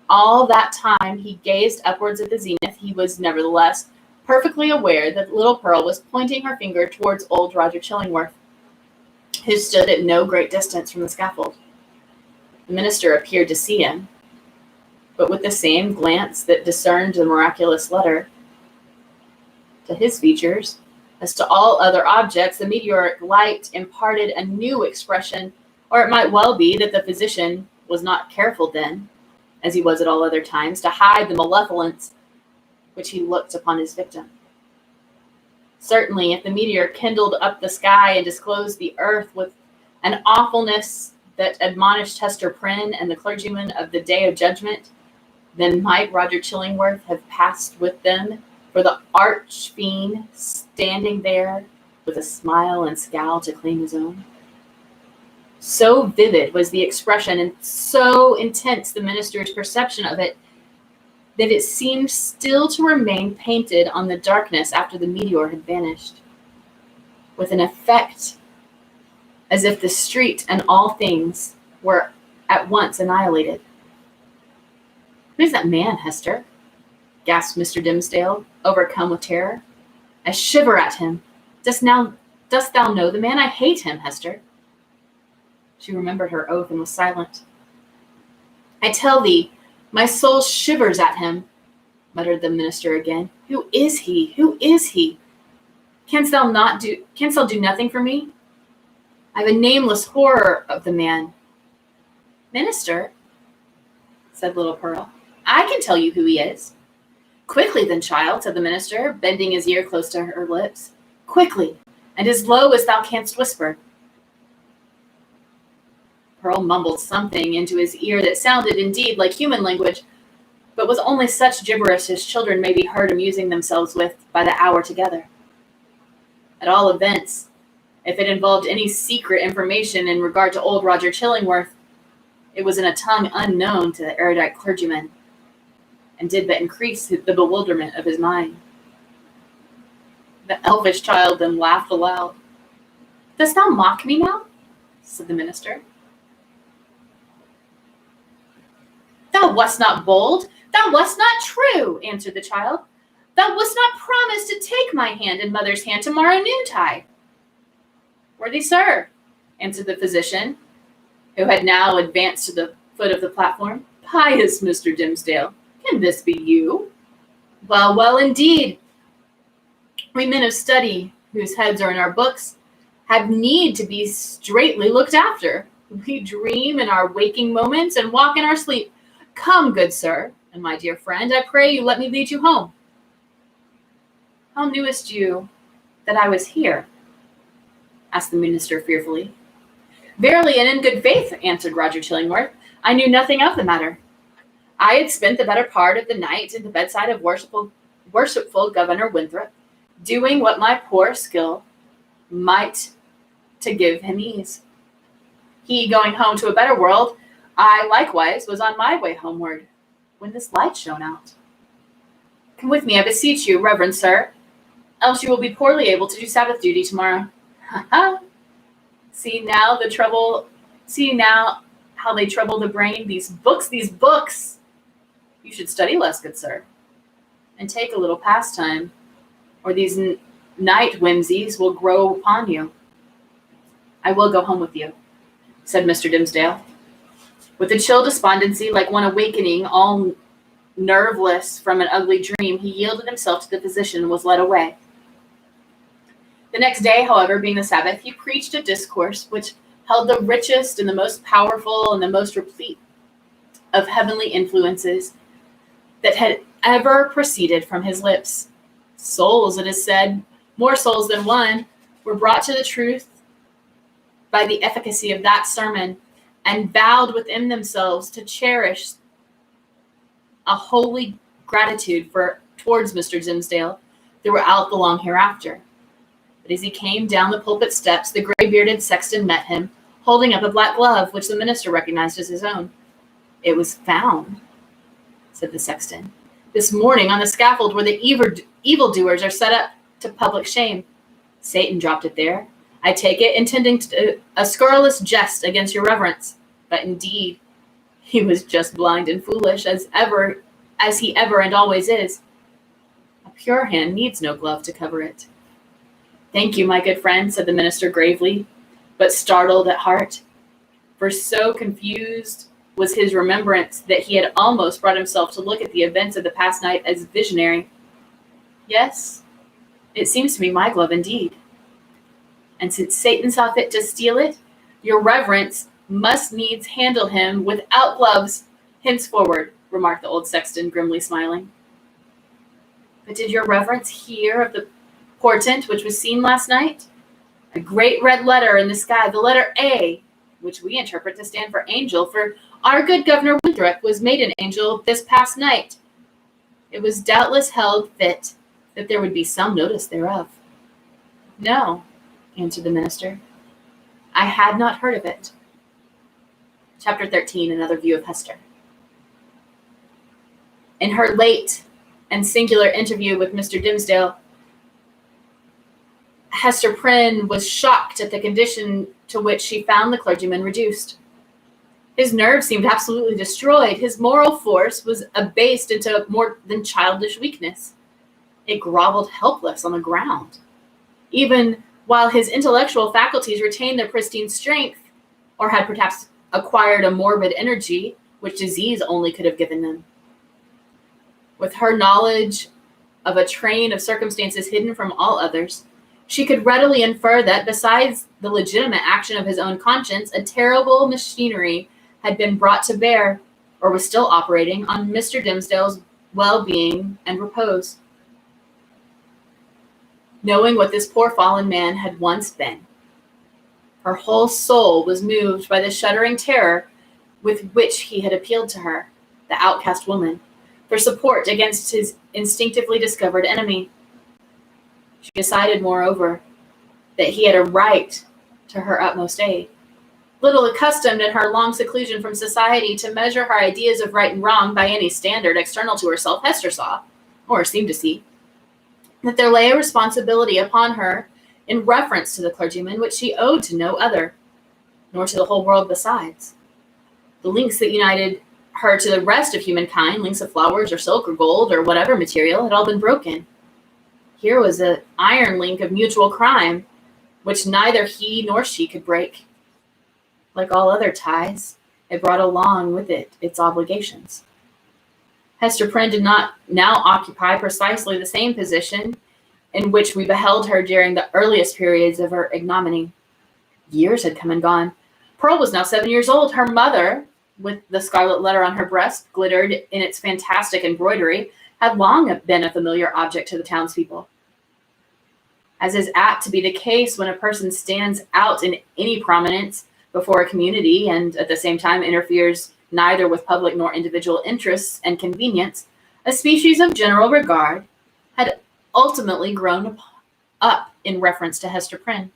Speaker 1: All that time he gazed upwards at the zenith, he was nevertheless perfectly aware that little Pearl was pointing her finger towards old Roger Chillingworth, who stood at no great distance from the scaffold. The minister appeared to see him, but with the same glance that discerned the miraculous letter. To his features, as to all other objects, the meteoric light imparted a new expression, or it might well be that the physician was not careful then, as he was at all other times, to hide the malevolence which he looked upon his victim. Certainly, if the meteor kindled up the sky and disclosed the earth with an awfulness that admonished Hester Prynne and the clergyman of the day of judgment, then might Roger Chillingworth have passed with them for the arch-fiend standing there with a smile and scowl to claim his own. So vivid was the expression and so intense the minister's perception of it that it seemed still to remain painted on the darkness after the meteor had vanished, with an effect as if the street and all things were at once annihilated. "Who's that man, Hester?" gasped Mr. Dimmesdale, overcome with terror. "I shiver at him. Dost thou know the man? I hate him, Hester." She remembered her oath and was silent. "I tell thee, my soul shivers at him," muttered the minister again. "Who is he? Who is he? Canst thou do nothing for me? I have a nameless horror of the man." "Minister," said little Pearl, "I can tell you who he is." "Quickly then, child," said the minister, bending his ear close to her lips. "Quickly, and as low as thou canst whisper." Pearl mumbled something into his ear that sounded indeed like human language, but was only such gibberish as children may be heard amusing themselves with by the hour together. At all events, if it involved any secret information in regard to old Roger Chillingworth, it was in a tongue unknown to the erudite clergyman, and did but increase the bewilderment of his mind. The elfish child then laughed aloud. "Dost thou mock me now?" said the minister. "Thou wast not bold, thou wast not true," answered the child. "Thou wast not promised to take my hand and mother's hand tomorrow noontide." "Worthy sir," answered the physician, who had now advanced to the foot of the platform, "pious Mr. Dimmesdale, can this be you? Well, well, indeed. We men of study, whose heads are in our books, have need to be straitly looked after. We dream in our waking moments and walk in our sleep. Come, good sir, and my dear friend, I pray you let me lead you home." "How knewest you that I was here?" asked the minister fearfully. "Verily and in good faith," answered Roger Chillingworth, "I knew nothing of the matter. I had spent the better part of the night at the bedside of worshipful Governor Winthrop, doing what my poor skill might to give him ease. He going home to a better world, I likewise was on my way homeward, when this light shone out. Come with me, I beseech you, reverend sir, else you will be poorly able to do Sabbath duty tomorrow. Ha ha! See now how they trouble the brain. These books! You should study less, good sir, and take a little pastime, or these night whimsies will grow upon you." "I will go home with you," said Mr. Dimmesdale. With a chill despondency, like one awakening, all nerveless from an ugly dream, he yielded himself to the physician and was led away. The next day, however, being the Sabbath, he preached a discourse which held the richest and the most powerful and the most replete of heavenly influences that had ever proceeded from his lips. Souls, it is said, more souls than one, were brought to the truth by the efficacy of that sermon and vowed within themselves to cherish a holy gratitude towards Mr. Dimmesdale throughout the long hereafter. But as he came down the pulpit steps, the gray-bearded sexton met him, holding up a black glove, which the minister recognized as his own. "It was found," said the sexton, "this morning on the scaffold where the evildoers are set up to public shame. Satan dropped it there. I take it, intending a scurrilous jest against your reverence. But indeed, he was just blind and foolish, as he ever and always is. A pure hand needs no glove to cover it." "Thank you, my good friend," said the minister gravely, but startled at heart, for so confused was his remembrance that he had almost brought himself to look at the events of the past night as visionary. "Yes, it seems to be my glove indeed. And since Satan saw fit to steal it, your reverence must needs handle him without gloves henceforward," remarked the old sexton, grimly smiling. "But did your reverence hear of the portent which was seen last night? A great red letter in the sky, the letter A, which we interpret to stand for angel, for our good Governor Winthrop was made an angel this past night. It was doubtless held fit that there would be some notice thereof." "No," answered the minister, "I had not heard of it." Chapter 13, another view of Hester. In her late and singular interview with Mr. Dimmesdale, Hester Prynne was shocked at the condition to which she found the clergyman reduced. His nerves seemed absolutely destroyed. His moral force was abased into more than childish weakness. It groveled helpless on the ground. Even while his intellectual faculties retained their pristine strength, or had perhaps acquired a morbid energy which disease only could have given them. With her knowledge of a train of circumstances hidden from all others, she could readily infer that, besides the legitimate action of his own conscience, a terrible machinery had been brought to bear, or was still operating, on Mr. Dimmesdale's well-being and repose. Knowing what this poor fallen man had once been, her whole soul was moved by the shuddering terror with which he had appealed to her, the outcast woman, for support against his instinctively discovered enemy. She decided, moreover, that he had a right to her utmost aid. Little accustomed in her long seclusion from society to measure her ideas of right and wrong by any standard external to herself, Hester saw, or seemed to see, that there lay a responsibility upon her in reference to the clergyman which she owed to no other, nor to the whole world besides. The links that united her to the rest of humankind, links of flowers or silk or gold or whatever material, had all been broken. Here was an iron link of mutual crime, which neither he nor she could break. Like all other ties, it brought along with it its obligations. Hester Prynne did not now occupy precisely the same position in which we beheld her during the earliest periods of her ignominy. Years had come and gone. Pearl was now 7 years old. Her mother, with the scarlet letter on her breast, glittered in its fantastic embroidery, had long been a familiar object to the townspeople. As is apt to be the case when a person stands out in any prominence before a community and at the same time interferes neither with public nor individual interests and convenience, a species of general regard had ultimately grown up in reference to Hester Prynne.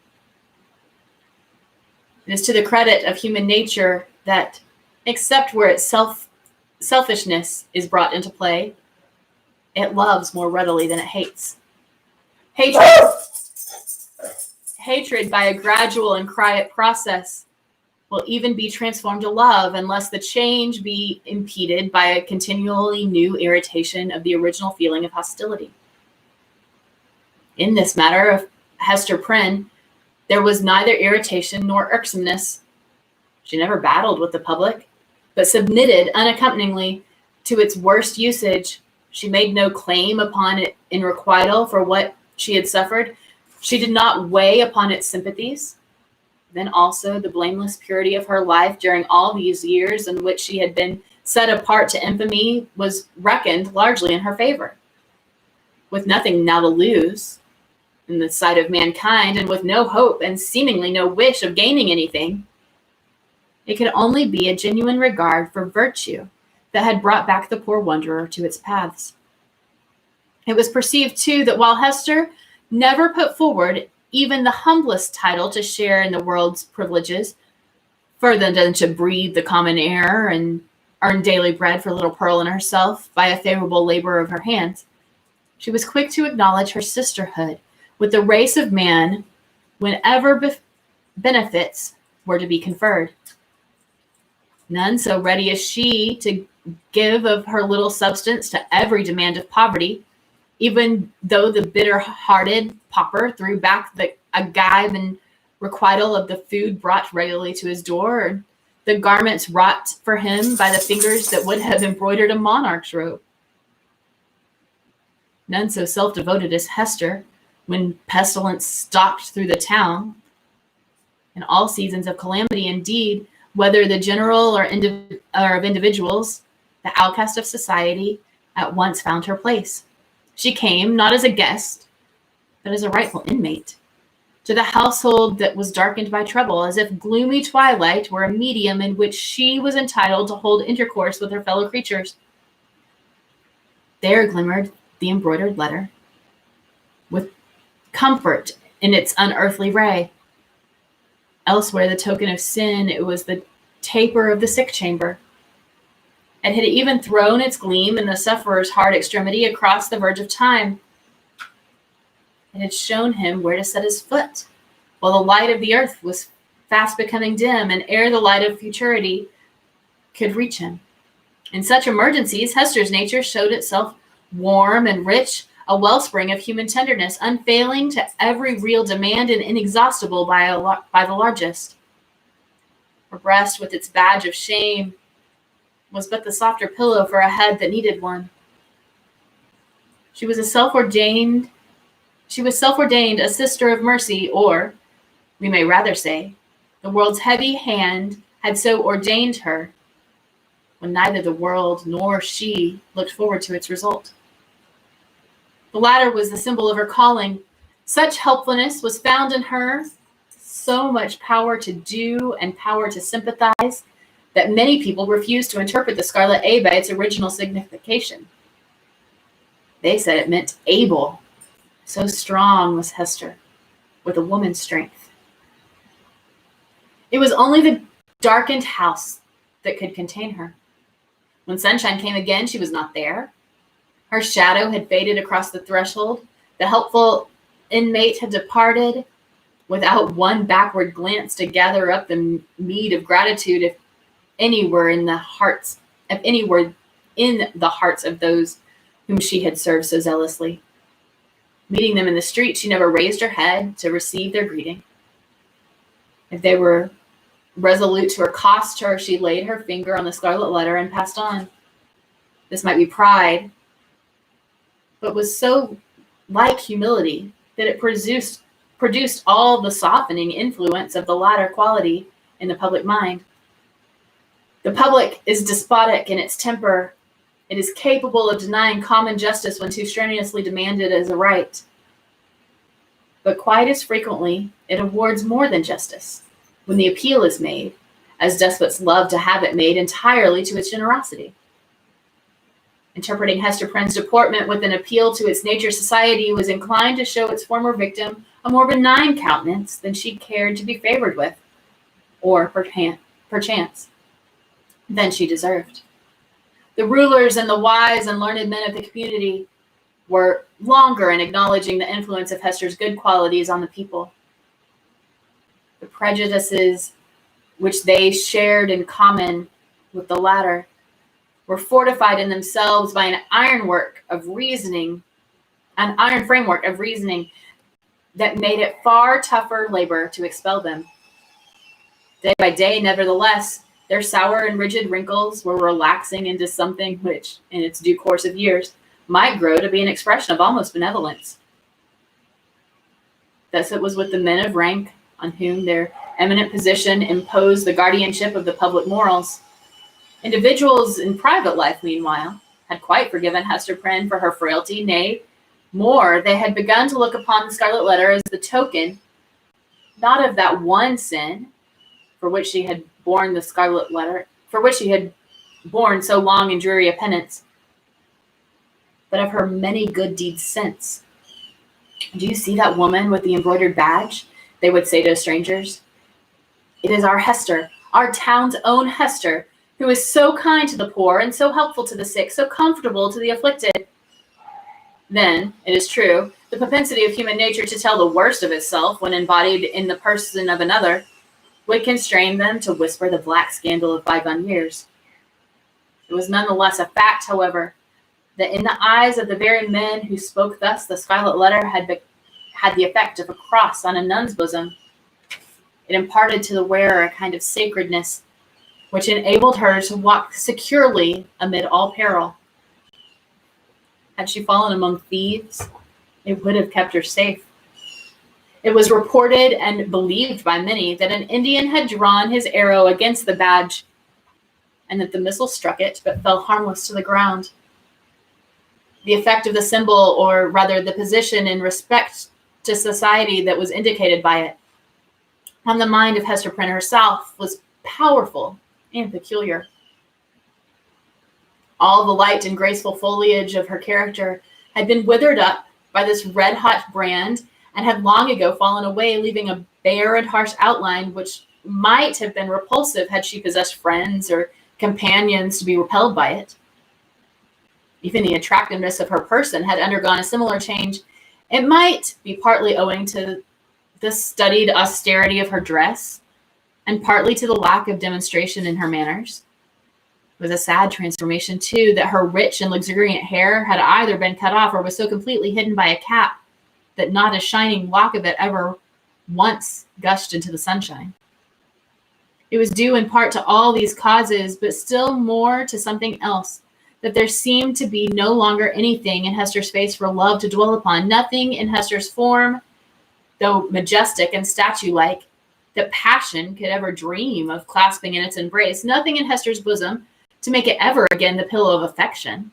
Speaker 1: It is to the credit of human nature that, except where its selfishness is brought into play, it loves more readily than it hates. Hatred by a gradual and quiet process will even be transformed to love unless the change be impeded by a continually new irritation of the original feeling of hostility. In this matter of Hester Prynne, there was neither irritation nor irksomeness. She never battled with the public, but submitted unaccompaniedly to its worst usage. She made no claim upon it in requital for what she had suffered. She did not weigh upon its sympathies. Then also the blameless purity of her life during all these years in which she had been set apart to infamy was reckoned largely in her favor. With nothing now to lose, in the sight of mankind, and with no hope and seemingly no wish of gaining anything, it could only be a genuine regard for virtue that had brought back the poor wanderer to its paths. It was perceived, too, that while Hester never put forward even the humblest title to share in the world's privileges, further than to breathe the common air and earn daily bread for little Pearl and herself by a favorable labor of her hands, she was quick to acknowledge her sisterhood with the race of man whenever benefits were to be conferred. None so ready as she to give of her little substance to every demand of poverty, even though the bitter-hearted pauper threw back a gibe and requital of the food brought regularly to his door, or the garments wrought for him by the fingers that would have embroidered a monarch's robe. None so self-devoted as Hester, when pestilence stalked through the town. In all seasons of calamity, indeed, whether the general or of individuals, the outcast of society at once found her place. She came, not as a guest, but as a rightful inmate, to the household that was darkened by trouble, as if gloomy twilight were a medium in which she was entitled to hold intercourse with her fellow creatures. There glimmered the embroidered letter, with comfort in its unearthly ray. Elsewhere, the token of sin, it was the taper of the sick chamber. And had even thrown its gleam in the sufferer's hard extremity across the verge of time. It had shown him where to set his foot, while the light of the earth was fast becoming dim, and ere the light of futurity could reach him. In such emergencies, Hester's nature showed itself warm and rich, a wellspring of human tenderness, unfailing to every real demand and inexhaustible by the largest. Her breast, with its badge of shame, was but the softer pillow for a head that needed one. She was self-ordained a sister of mercy, or, we may rather say, the world's heavy hand had so ordained her, when neither the world nor she looked forward to its result. The latter was the symbol of her calling. Such helpfulness was found in her, so much power to do and power to sympathize, that many people refused to interpret the scarlet A by its original signification. They said it meant able. So strong was Hester, with a woman's strength. It was only the darkened house that could contain her. When sunshine came again, she was not there. Her shadow had faded across the threshold. The helpful inmate had departed without one backward glance to gather up the meed of gratitude, if any were in the hearts of those whom she had served so zealously. Meeting them in the street, she never raised her head to receive their greeting. If they were resolute to accost her, she laid her finger on the scarlet letter and passed on. This might be pride, but was so like humility that it produced all the softening influence of the latter quality in the public mind. The public is despotic in its temper. It is capable of denying common justice when too strenuously demanded as a right. But quite as frequently, it awards more than justice when the appeal is made, as despots love to have it made, entirely to its generosity. Interpreting Hester Prynne's deportment with an appeal to its nature, society was inclined to show its former victim a more benign countenance than she cared to be favored with, or perchance, than she deserved. The rulers and the wise and learned men of the community were longer in acknowledging the influence of Hester's good qualities on the people. The prejudices which they shared in common with the latter were fortified in themselves by an iron framework of reasoning that made it far tougher labor to expel them. Day by day, nevertheless, their sour and rigid wrinkles were relaxing into something which, in its due course of years, might grow to be an expression of almost benevolence. Thus it was with the men of rank on whom their eminent position imposed the guardianship of the public morals. Individuals in private life, meanwhile, had quite forgiven Hester Prynne for her frailty, nay, More, they had begun to look upon the Scarlet Letter as the token, not of that one sin for which she had borne the Scarlet Letter, for which she had borne so long and dreary a penance, but of her many good deeds since. Do you see that woman with the embroidered badge? They would say to strangers. It is our Hester, our town's own Hester, who is so kind to the poor and so helpful to the sick, so comfortable to the afflicted. Then, it is true, the propensity of human nature to tell the worst of itself when embodied in the person of another would constrain them to whisper the black scandal of bygone years. It was nonetheless a fact, however, that in the eyes of the very men who spoke thus, the Scarlet Letter had the effect of a cross on a nun's bosom. It imparted to the wearer a kind of sacredness which enabled her to walk securely amid all peril. Had she fallen among thieves, it would have kept her safe. It was reported and believed by many that an Indian had drawn his arrow against the badge, and that the missile struck it but fell harmless to the ground. The effect of the symbol, or rather the position in respect to society that was indicated by it, on the mind of Hester Prynne herself was powerful and peculiar. All the light and graceful foliage of her character had been withered up by this red-hot brand and had long ago fallen away, leaving a bare and harsh outline which might have been repulsive had she possessed friends or companions to be repelled by it. Even the attractiveness of her person had undergone a similar change. It might be partly owing to the studied austerity of her dress, and partly to the lack of demonstration in her manners. It was a sad transformation, too, that her rich and luxuriant hair had either been cut off or was so completely hidden by a cap that not a shining lock of it ever once gushed into the sunshine. It was due in part to all these causes, but still more to something else, that there seemed to be no longer anything in Hester's face for love to dwell upon, nothing in Hester's form, though majestic and statue-like, that passion could ever dream of clasping in its embrace, nothing in Hester's bosom to make it ever again the pillow of affection.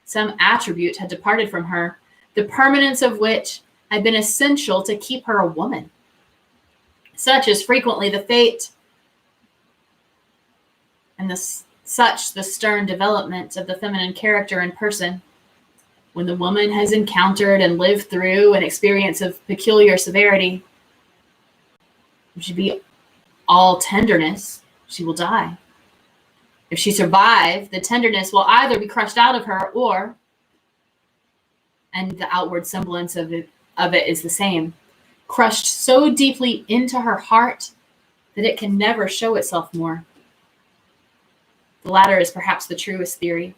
Speaker 1: Some attribute had departed from her, the permanence of which had been essential to keep her a woman. Such is frequently the fate and such the stern development of the feminine character and person. When the woman has encountered and lived through an experience of peculiar severity, if she be all tenderness, she will die. If she survive, the tenderness will either be crushed out of her or, and the outward semblance of it is the same, crushed so deeply into her heart that it can never show itself more. The latter is perhaps the truest theory.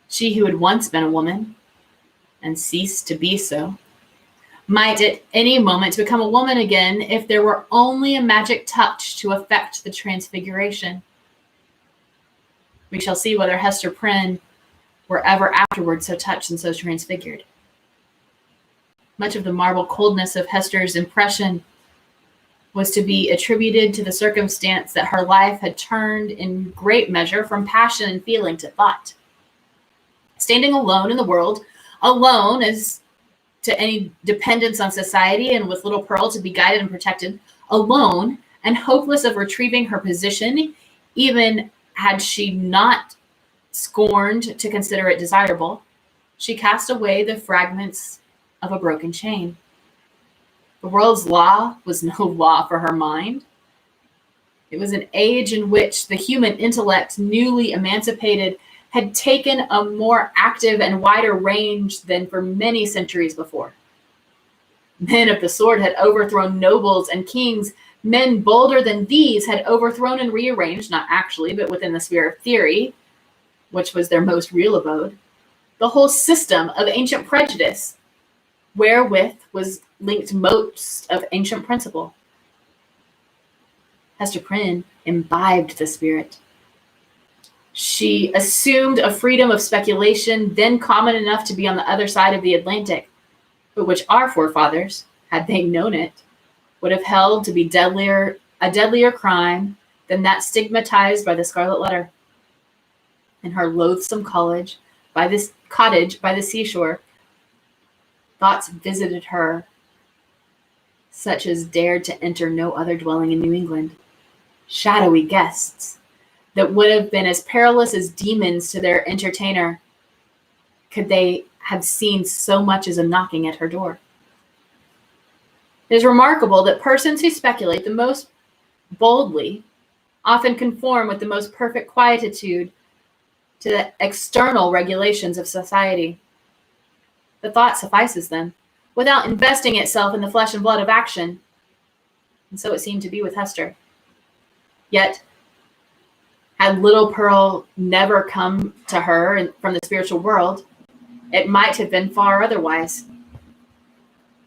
Speaker 1: She who had once been a woman and ceased to be so might at any moment become a woman again if there were only a magic touch to effect the transfiguration. We shall see whether Hester Prynne were ever afterward so touched and so transfigured. Much of the marble coldness of Hester's impression was to be attributed to the circumstance that her life had turned in great measure from passion and feeling to thought. Standing alone in the world, alone as to any dependence on society and with little Pearl to be guided and protected, alone and hopeless of retrieving her position, even had she not scorned to consider it desirable, she cast away the fragments of a broken chain. The world's law was no law for her mind. It was an age in which the human intellect, newly emancipated, had taken a more active and wider range than for many centuries before. Men of the sword had overthrown nobles and kings. Men bolder than these had overthrown and rearranged, not actually, but within the sphere of theory, which was their most real abode, the whole system of ancient prejudice, wherewith was linked most of ancient principle. Hester Prynne imbibed the spirit. She assumed a freedom of speculation then common enough to be on the other side of the Atlantic, but which our forefathers, had they known it, would have held to be a deadlier crime than that stigmatized by the Scarlet Letter. In her loathsome cottage by the seashore, Thoughts visited her, such as dared to enter no other dwelling in New England. Shadowy guests that would have been as perilous as demons to their entertainer, could they have seen so much as a knocking at her door. It is remarkable that persons who speculate the most boldly often conform with the most perfect quietude to the external regulations of society. The thought suffices them, without investing itself in the flesh and blood of action. And so it seemed to be with Hester. Yet, had little Pearl never come to her from the spiritual world, it might have been far otherwise.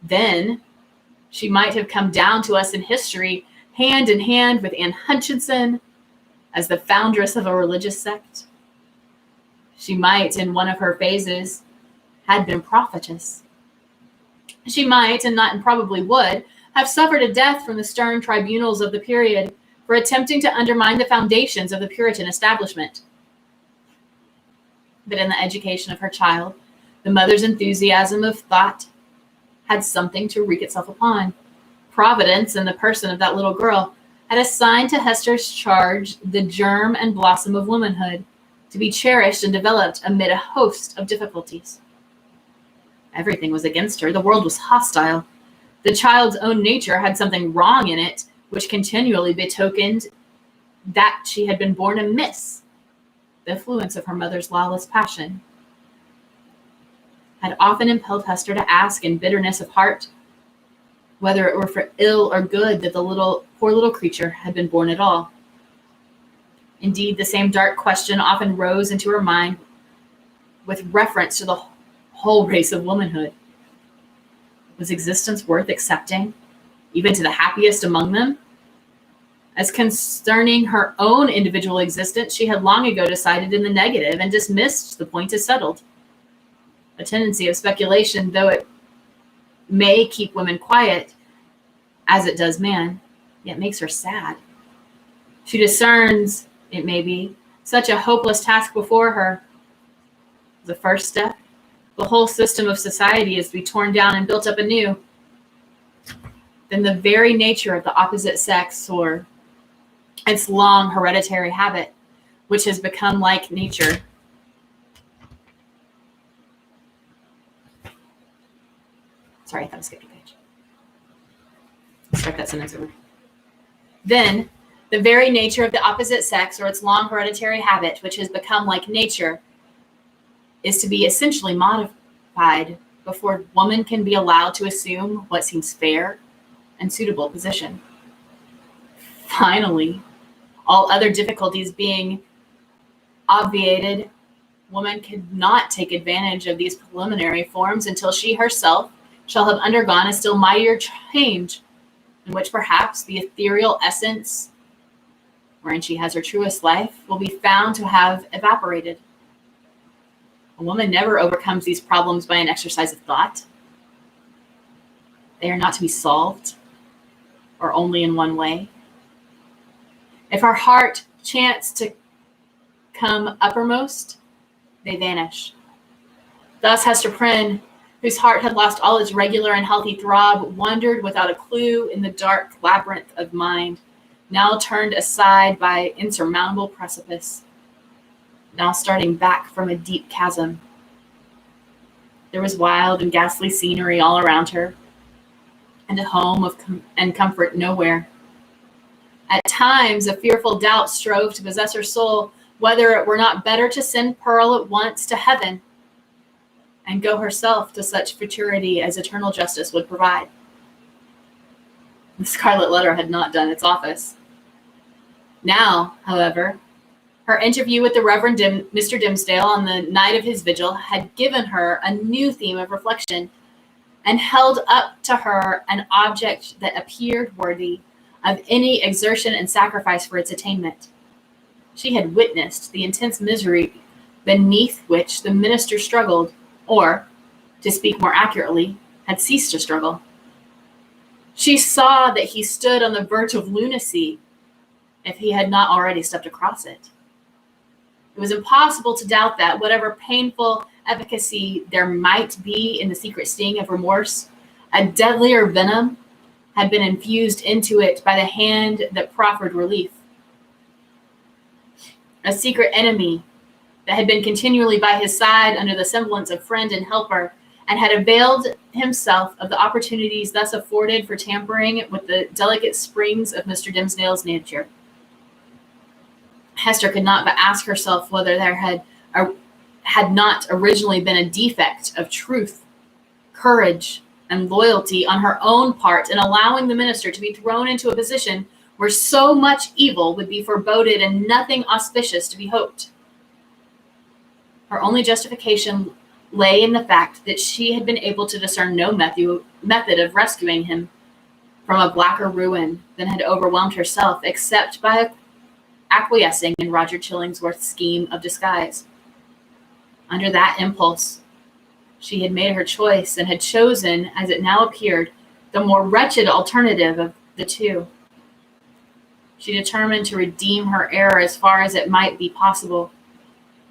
Speaker 1: Then she might have come down to us in history, hand in hand with Anne Hutchinson, as the foundress of a religious sect. She might, in one of her phases, had been prophetess. She might, and probably would, have suffered a death from the stern tribunals of the period for attempting to undermine the foundations of the Puritan establishment. But in the education of her child, the mother's enthusiasm of thought had something to wreak itself upon. Providence, in the person of that little girl, had assigned to Hester's charge the germ and blossom of womanhood, to be cherished and developed amid a host of difficulties. Everything was against her. The world was hostile. The child's own nature had something wrong in it, which continually betokened that she had been born amiss. The influence of her mother's lawless passion had often impelled Hester to ask in bitterness of heart whether it were for ill or good that the poor little creature had been born at all. Indeed, the same dark question often rose into her mind with reference to the whole race of womanhood. Was existence worth accepting, even to the happiest among them? As concerning her own individual existence, she had long ago decided in the negative and dismissed the point as settled. A tendency of speculation, though it may keep women quiet, as it does man, yet makes her sad. She discerns, it may be, such a hopeless task before her. The first step, the whole system of society is to be torn down and built up anew. Then the very nature of the opposite sex, or its long hereditary habit, which has become like nature. Sorry, I thought I skipped a page. Start that sentence over. Then, the very nature of the opposite sex, or its long hereditary habit, which has become like nature, is to be essentially modified before woman can be allowed to assume what seems fair and suitable position. Finally, all other difficulties being obviated, woman could not take advantage of these preliminary forms until she herself shall have undergone a still mightier change, in which perhaps the ethereal essence wherein she has her truest life will be found to have evaporated. A woman never overcomes these problems by an exercise of thought. They are not to be solved, or only in one way. If our heart chance to come uppermost, they vanish. Thus Hester Prynne, whose heart had lost all its regular and healthy throb, wandered without a clue in the dark labyrinth of mind, now turned aside by insurmountable precipice, now starting back from a deep chasm. There was wild and ghastly scenery all around her, and a home of and comfort nowhere. At times, a fearful doubt strove to possess her soul, whether it were not better to send Pearl at once to heaven and go herself to such futurity as eternal justice would provide. The Scarlet Letter had not done its office. Now, however, her interview with the Reverend Mr. Dimsdale on the night of his vigil had given her a new theme of reflection and held up to her an object that appeared worthy of any exertion and sacrifice for its attainment. She had witnessed the intense misery beneath which the minister struggled, or, to speak more accurately, had ceased to struggle. She saw that he stood on the verge of lunacy, if he had not already stepped across it. It was impossible to doubt that, whatever painful efficacy there might be in the secret sting of remorse, a deadlier venom had been infused into it by the hand that proffered relief. A secret enemy that had been continually by his side under the semblance of friend and helper, and had availed himself of the opportunities thus afforded for tampering with the delicate springs of Mr. Dimmesdale's nature. Hester could not but ask herself whether there had not originally been a defect of truth, courage, and loyalty on her own part in allowing the minister to be thrown into a position where so much evil would be foreboded and nothing auspicious to be hoped. Her only justification lay in the fact that she had been able to discern no method of rescuing him from a blacker ruin than had overwhelmed herself, except by acquiescing in Roger Chillingsworth's scheme of disguise. Under that impulse, she had made her choice and had chosen, as it now appeared, the more wretched alternative of the two. She determined to redeem her error as far as it might be possible.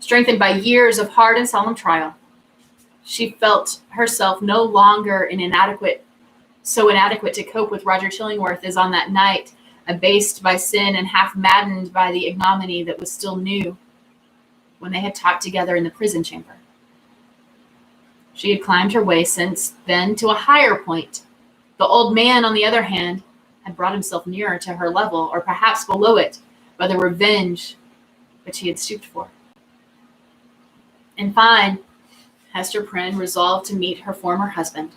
Speaker 1: Strengthened by years of hard and solemn trial, she felt herself no longer so inadequate to cope with Roger Chillingworth as on that night, abased by sin and half maddened by the ignominy that was still new, when they had talked together in the prison chamber. She had climbed her way since then to a higher point. The old man, on the other hand, had brought himself nearer to her level, or perhaps below it, by the revenge which he had stooped for. In fine, Hester Prynne resolved to meet her former husband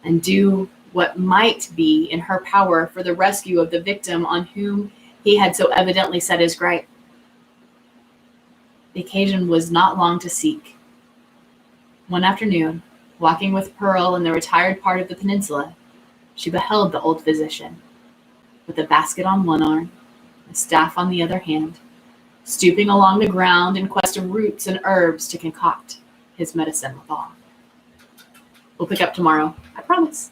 Speaker 1: and do what might be in her power for the rescue of the victim on whom he had so evidently set his gripe. The occasion was not long to seek. One afternoon, walking with Pearl in the retired part of the peninsula, she beheld the old physician, with a basket on one arm, a staff on the other hand, stooping along the ground in quest of roots and herbs to concoct his medicine withal. We'll pick up tomorrow, I promise.